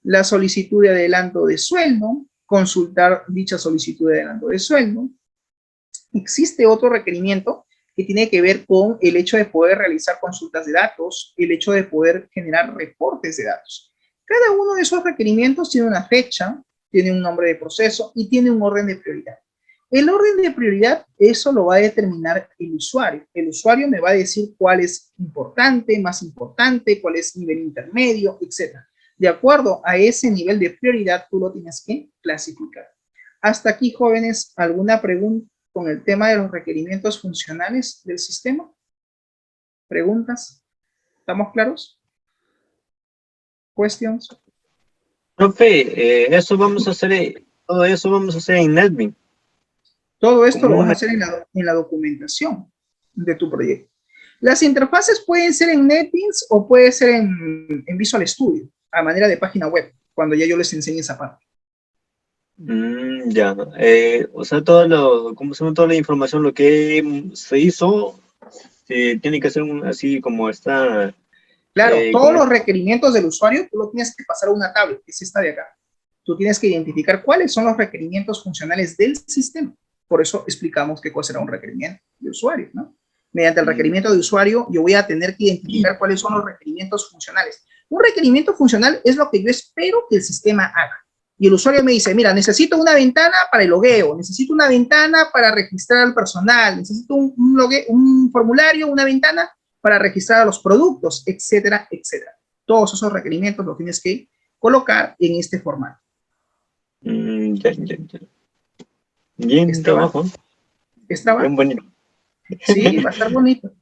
La solicitud de adelanto de sueldo, consultar dicha solicitud de adelanto de sueldo. Existe otro requerimiento que tiene que ver con el hecho de poder realizar consultas de datos, el hecho de poder generar reportes de datos. Cada uno de esos requerimientos tiene una fecha, tiene un nombre de proceso y tiene un orden de prioridad. El orden de prioridad, eso lo va a determinar el usuario. El usuario me va a decir cuál es importante, más importante, cuál es nivel intermedio, etc. De acuerdo a ese nivel de prioridad, tú lo tienes que clasificar. Hasta aquí, jóvenes, ¿alguna pregunta con el tema de los requerimientos funcionales del sistema? ¿Preguntas? ¿Estamos claros? ¿Questions? Profe, todo eso vamos a hacer en NetBeans. Todo esto lo vas a hacer en la documentación de tu proyecto. Las interfaces pueden ser en NetBeans o puede ser en Visual Studio, a manera de página web, cuando ya yo les enseñe esa parte. Ya, o sea, toda la información, lo que se hizo, tiene que ser así como está. Claro, todos los requerimientos del usuario, tú lo tienes que pasar a una tabla, que es esta de acá. Tú tienes que identificar cuáles son los requerimientos funcionales del sistema. Por eso explicamos qué cosa será un requerimiento de usuario, ¿no? Mediante el requerimiento de usuario, yo voy a tener que identificar cuáles son los requerimientos funcionales. Un requerimiento funcional es lo que yo espero que el sistema haga. Y el usuario me dice, mira, necesito una ventana para el logueo, necesito una ventana para registrar al personal, necesito un formulario, una ventana para registrar a los productos, etcétera, etcétera. Todos esos requerimientos los tienes que colocar en este formato. Bien, trabajo. ¿Está bien bonito. Sí, va a estar bonito.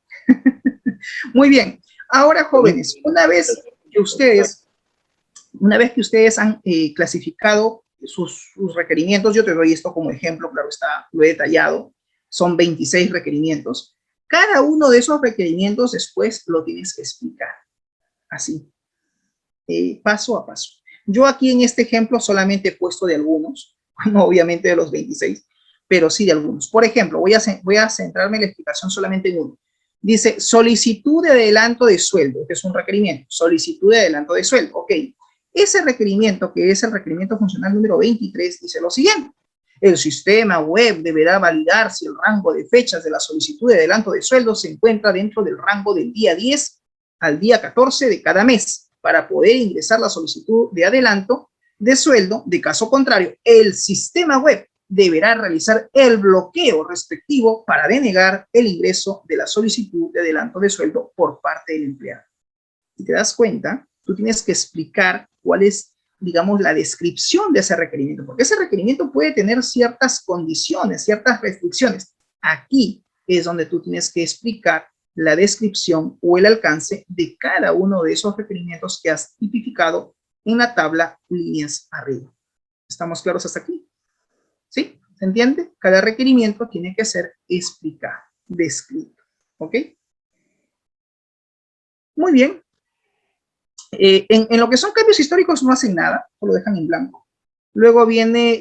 Muy bien. Ahora, jóvenes, una vez que ustedes han clasificado sus requerimientos, yo te doy esto como ejemplo, claro está, lo he detallado, son 26 requerimientos. Cada uno de esos requerimientos después lo tienes que explicar, así, paso a paso. Yo aquí en este ejemplo solamente he puesto de algunos, no obviamente de los 26, pero sí de algunos. Por ejemplo, voy a centrarme en la explicación solamente en uno. Dice, solicitud de adelanto de sueldo, que es un requerimiento, solicitud de adelanto de sueldo, ok. Ese requerimiento, que es el requerimiento funcional número 23, dice lo siguiente. El sistema web deberá validar si el rango de fechas de la solicitud de adelanto de sueldo se encuentra dentro del rango del día 10 al día 14 de cada mes para poder ingresar la solicitud de adelanto de sueldo. De caso contrario, el sistema web deberá realizar el bloqueo respectivo para denegar el ingreso de la solicitud de adelanto de sueldo por parte del empleado. Si te das cuenta, tú tienes que explicar cuál es, digamos, la descripción de ese requerimiento, porque ese requerimiento puede tener ciertas condiciones, ciertas restricciones. Aquí es donde tú tienes que explicar la descripción o el alcance de cada uno de esos requerimientos que has tipificado en la tabla líneas arriba. ¿Estamos claros hasta aquí? ¿Sí? ¿Se entiende? Cada requerimiento tiene que ser explicado, descrito. ¿Ok? Muy bien. En lo que son cambios históricos no hacen nada, solo dejan en blanco. Luego viene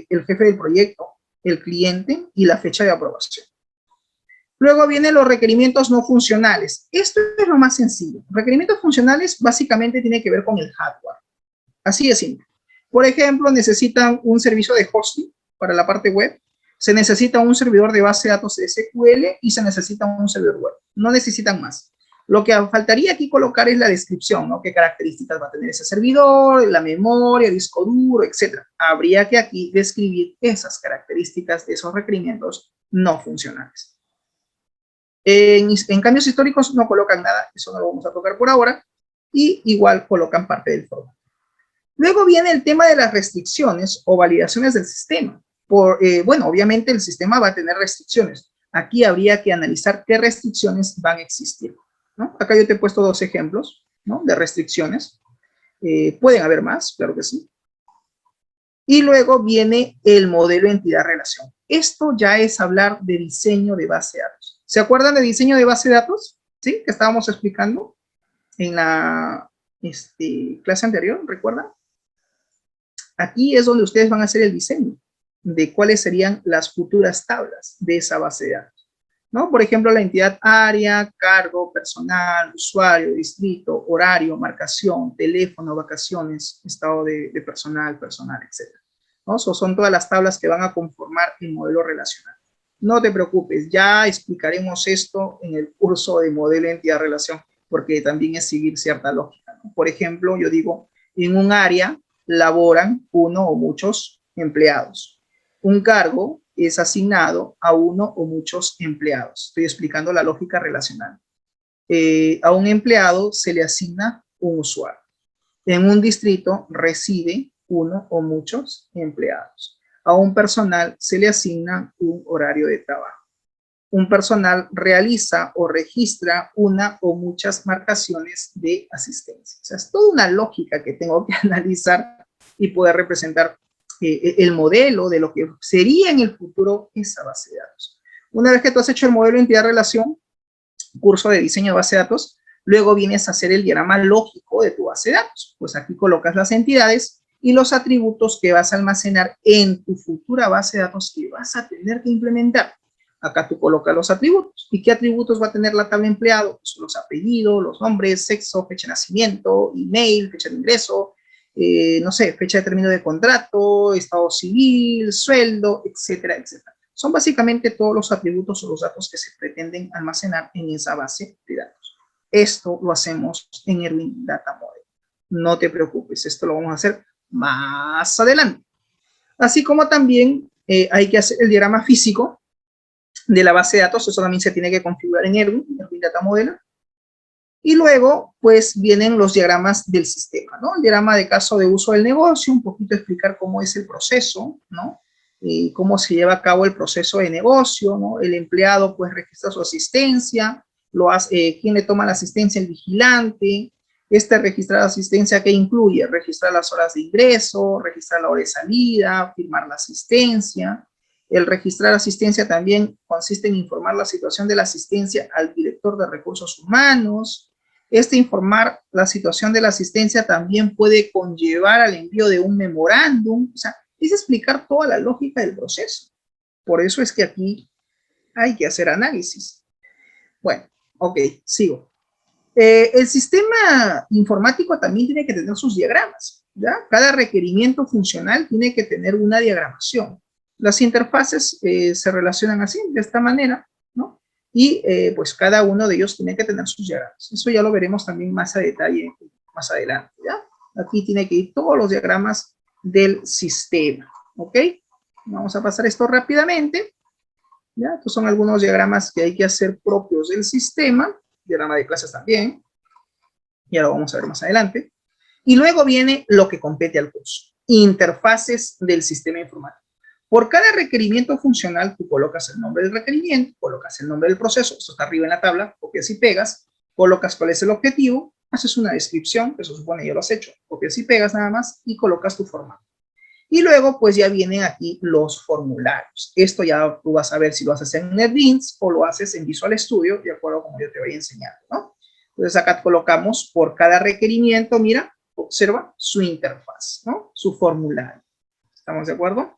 el jefe del proyecto, el cliente y la fecha de aprobación. Luego vienen los requerimientos no funcionales. Esto es lo más sencillo. Requerimientos funcionales básicamente tienen que ver con el hardware. Así de simple. Por ejemplo, necesitan un servicio de hosting para la parte web, se necesita un servidor de base de datos de SQL y se necesita un servidor web. No necesitan más. Lo que faltaría aquí colocar es la descripción, ¿no? ¿Qué características va a tener ese servidor, la memoria, el disco duro, etcétera? Habría que aquí describir esas características de esos requerimientos no funcionales. En cambios históricos no colocan nada, eso no lo vamos a tocar por ahora, y igual colocan parte del formato. Luego viene el tema de las restricciones o validaciones del sistema. Bueno, obviamente el sistema va a tener restricciones. Aquí habría que analizar qué restricciones van a existir, ¿no? Acá yo te he puesto dos ejemplos. ¿no? De restricciones. Pueden haber más, claro que sí. Y luego viene el modelo entidad-relación. Esto ya es hablar de diseño de base de datos. ¿Se acuerdan de diseño de base de datos? ¿Sí? Que estábamos explicando en la clase anterior, ¿recuerdan? Aquí es donde ustedes van a hacer el diseño de cuáles serían las futuras tablas de esa base de datos, ¿no? Por ejemplo, la entidad área, cargo, personal, usuario, distrito, horario, marcación, teléfono, vacaciones, estado de personal, etc. ¿No? Son todas las tablas que van a conformar el modelo relacional. No te preocupes, ya explicaremos esto en el curso de modelo entidad-relación, porque también es seguir cierta lógica, ¿no? Por ejemplo, yo digo, en un área laboran uno o muchos empleados. Un cargo es asignado a uno o muchos empleados. Estoy explicando la lógica relacional. A un empleado se le asigna un usuario. En un distrito recibe uno o muchos empleados. A un personal se le asigna un horario de trabajo. Un personal realiza o registra una o muchas marcaciones de asistencia. O sea, es toda una lógica que tengo que analizar y poder representar el modelo de lo que sería en el futuro esa base de datos. Una vez que tú has hecho el modelo de entidad-relación, curso de diseño de base de datos, luego vienes a hacer el diagrama lógico de tu base de datos. Pues aquí colocas las entidades y los atributos que vas a almacenar en tu futura base de datos que vas a tener que implementar. Acá tú colocas los atributos. ¿Y qué atributos va a tener la tabla empleado? Pues los apellidos, los nombres, sexo, fecha de nacimiento, email, fecha de ingreso, no sé, fecha de término de contrato, estado civil, sueldo, etcétera, etcétera. Son básicamente todos los atributos o los datos que se pretenden almacenar en esa base de datos. Esto lo hacemos en Erwin Data Model. No te preocupes, esto lo vamos a hacer más adelante. Así como también hay que hacer el diagrama físico de la base de datos. Eso también se tiene que configurar en Erwin Data Modeler. Y luego, pues, vienen los diagramas del sistema, ¿no? El diagrama de caso de uso del negocio, un poquito explicar cómo es el proceso, ¿no? Cómo se lleva a cabo el proceso de negocio, ¿no? El empleado, pues, registra su asistencia, ¿quién le toma la asistencia? El vigilante. Registrar la asistencia, ¿qué incluye? Registrar las horas de ingreso, registrar la hora de salida, firmar la asistencia. El registrar asistencia también consiste en informar la situación de la asistencia al director de recursos humanos. Informar la situación de la asistencia también puede conllevar al envío de un memorándum. O sea, es explicar toda la lógica del proceso. Por eso es que aquí hay que hacer análisis. Bueno, ok, sigo. El sistema informático también tiene que tener sus diagramas, ¿ya? Cada requerimiento funcional tiene que tener una diagramación. Las interfaces se relacionan así, de esta manera, ¿no? Y pues cada uno de ellos tiene que tener sus diagramas. Eso ya lo veremos también más a detalle más adelante, ¿ya? Aquí tiene que ir todos los diagramas del sistema, ¿ok? Vamos a pasar esto rápidamente, ¿ya? Estos son algunos diagramas que hay que hacer propios del sistema, diagrama de clases también, ya lo vamos a ver más adelante. Y luego viene lo que compete al curso, interfaces del sistema informático. Por cada requerimiento funcional, tú colocas el nombre del requerimiento, colocas el nombre del proceso, esto está arriba en la tabla, copias y pegas, colocas cuál es el objetivo, haces una descripción, que se supone ya lo has hecho, copias y pegas nada más, y colocas tu formato. Y luego, pues ya vienen aquí los formularios. Esto ya tú vas a ver si lo haces en NetBeans o lo haces en Visual Studio, de acuerdo a como yo te voy enseñando, ¿no? Entonces acá colocamos por cada requerimiento, mira, observa su interfaz, ¿no? Su formulario. ¿Estamos de acuerdo?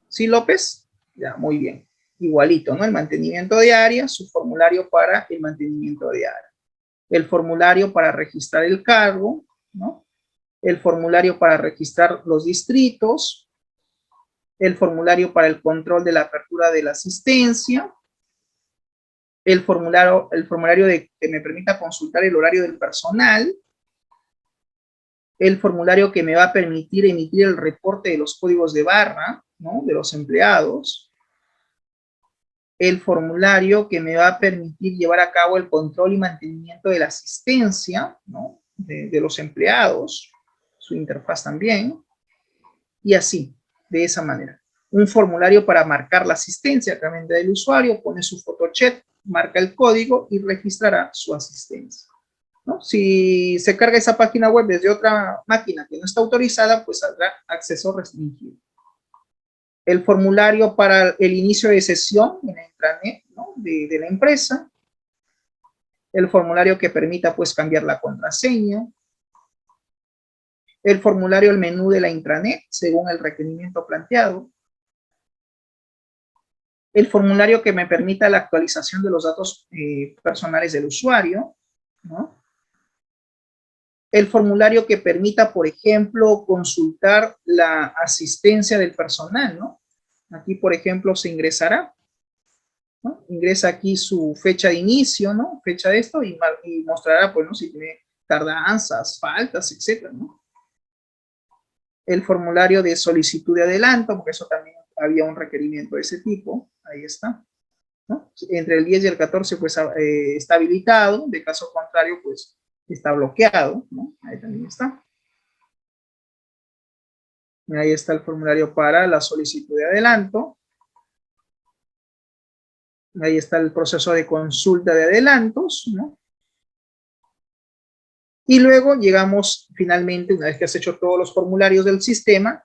¿Sí, López? Ya, muy bien. Igualito, ¿no? El mantenimiento de área, su formulario para el mantenimiento de área. El formulario para registrar el cargo, ¿no? El formulario para registrar los distritos. El formulario para el control de la apertura de la asistencia. El formulario que me permita consultar el horario del personal. El formulario que me va a permitir emitir el reporte de los códigos de barra, ¿no? De los empleados. El formulario que me va a permitir llevar a cabo el control y mantenimiento de la asistencia, ¿no? de los empleados, su interfaz también, y así, de esa manera. Un formulario para marcar la asistencia también del usuario, pone su photochat, marca el código y registrará su asistencia. ¿no? Si se carga esa página web desde otra máquina que no está autorizada, pues saldrá acceso restringido. El formulario para el inicio de sesión en la intranet, ¿no? de la empresa. El formulario que permita pues cambiar la contraseña. El formulario, el menú de la intranet, según el requerimiento planteado. El formulario que me permita la actualización de los datos personales del usuario, ¿no? El formulario que permita, por ejemplo, consultar la asistencia del personal, ¿no? Aquí, por ejemplo, se ingresará, ¿no? Ingresa aquí su fecha de inicio, ¿no? Fecha de esto y mostrará, pues, ¿no? Si tiene tardanzas, faltas, etcétera, ¿no? El formulario de solicitud de adelanto, porque eso también había un requerimiento de ese tipo, ahí está, ¿no? Entre el 10 y el 14, pues, está habilitado, de caso contrario, pues, está bloqueado, ¿no? Ahí también está. Ahí está el formulario para la solicitud de adelanto. Ahí está el proceso de consulta de adelantos, ¿no? Y luego llegamos finalmente, una vez que has hecho todos los formularios del sistema,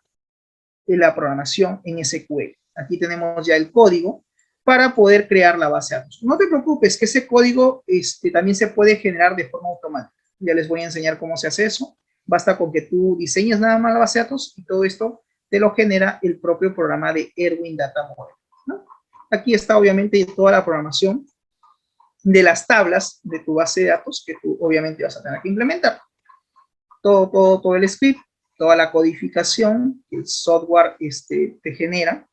de la programación en SQL. Aquí tenemos ya el código para poder crear la base de datos. No te preocupes, que ese código también se puede generar de forma automática. Ya les voy a enseñar cómo se hace eso. Basta con que tú diseñes nada más la base de datos y todo esto te lo genera el propio programa de Erwin Data Model, ¿no? Aquí está obviamente toda la programación de las tablas de tu base de datos que tú obviamente vas a tener que implementar. Todo el script, toda la codificación que el software te genera.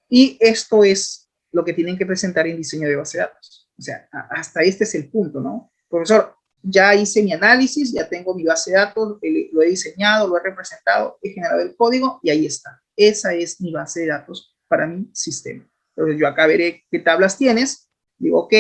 Y esto es lo que tienen que presentar en diseño de base de datos. O sea, hasta este es el punto, ¿no? Profesor, ya hice mi análisis, ya tengo mi base de datos, lo he diseñado, lo he representado, he generado el código y ahí está. Esa es mi base de datos para mi sistema. Entonces yo acá veré qué tablas tienes, digo, ok,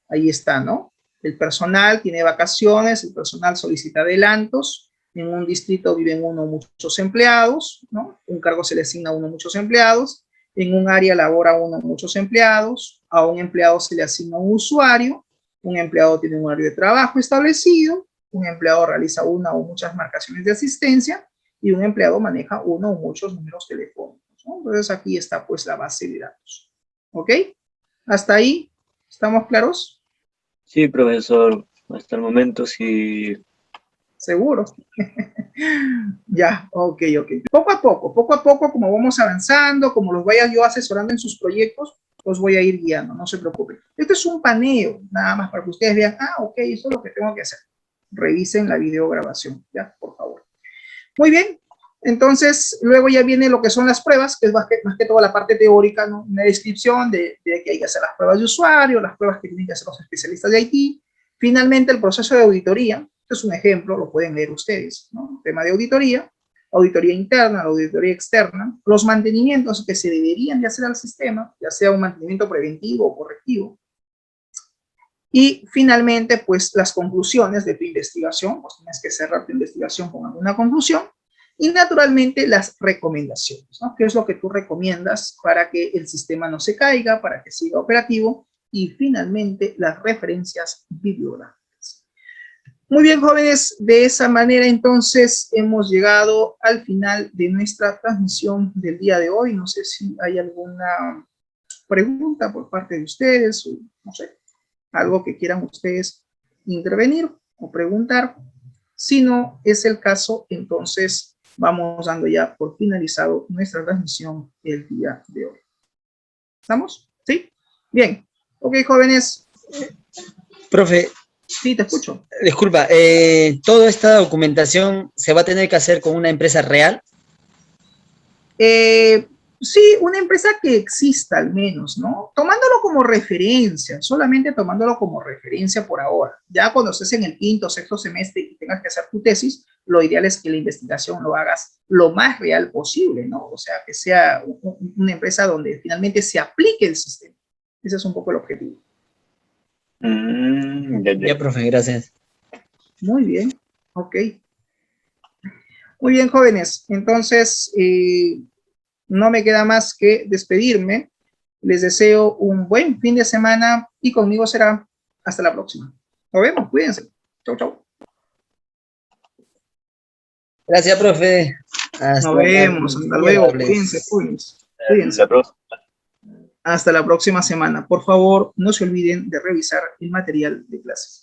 ahí está, ¿no? El personal tiene vacaciones, el personal solicita adelantos, en un distrito viven uno o muchos empleados, ¿no? Un cargo se le asigna a uno o muchos empleados, en un área labora uno o muchos empleados, a un empleado se le asigna un usuario, un empleado tiene un horario de trabajo establecido, un empleado realiza una o muchas marcaciones de asistencia y un empleado maneja uno o muchos números telefónicos, ¿no? Entonces aquí está pues la base de datos. ¿Ok? ¿Hasta ahí estamos claros? Sí, profesor, hasta el momento sí. ¿Seguro? Ya, ok. Poco a poco, como vamos avanzando, como los vaya yo asesorando en sus proyectos, los voy a ir guiando, no se preocupen. Este es un paneo, nada más para que ustedes vean, ok, eso es lo que tengo que hacer. Revisen la videograbación, ya, por favor. Muy bien, entonces luego ya viene lo que son las pruebas, que es más que toda la parte teórica, ¿no? Una descripción de que hay que hacer las pruebas de usuario, las pruebas que tienen que hacer los especialistas de IT. Finalmente, el proceso de auditoría, este es un ejemplo, lo pueden leer ustedes, ¿no? Tema de auditoría, auditoría interna, auditoría externa, los mantenimientos que se deberían de hacer al sistema, ya sea un mantenimiento preventivo o correctivo. Y finalmente, pues las conclusiones de tu investigación, pues tienes que cerrar tu investigación con alguna conclusión. Y naturalmente las recomendaciones, ¿no? ¿Qué es lo que tú recomiendas para que el sistema no se caiga, para que siga operativo? Y finalmente las referencias bibliográficas. Muy bien, jóvenes, de esa manera entonces hemos llegado al final de nuestra transmisión del día de hoy. No sé si hay alguna pregunta por parte de ustedes, o no sé, algo que quieran ustedes intervenir o preguntar. Si no es el caso, entonces vamos dando ya por finalizado nuestra transmisión el día de hoy. ¿Estamos? ¿Sí? Bien. Ok, jóvenes. Profe. Sí, te escucho. Disculpa, ¿toda esta documentación se va a tener que hacer con una empresa real? Sí, una empresa que exista al menos, ¿no? Tomándolo como referencia, solamente tomándolo como referencia por ahora. Ya cuando estés en el quinto o sexto semestre y tengas que hacer tu tesis, lo ideal es que la investigación lo hagas lo más real posible, ¿no? O sea, que sea una empresa donde finalmente se aplique el sistema. Ese es un poco el objetivo. Ya, profe, gracias. Muy bien, ok. Muy bien, jóvenes. Entonces, no me queda más que despedirme. Les deseo un buen fin de semana y conmigo será hasta la próxima. Nos vemos, cuídense. Chau, chau. Gracias, profe. Nos vemos, hasta luego, cuídense, cuídense. La próxima. Hasta la próxima semana. Por favor, no se olviden de revisar el material de clases.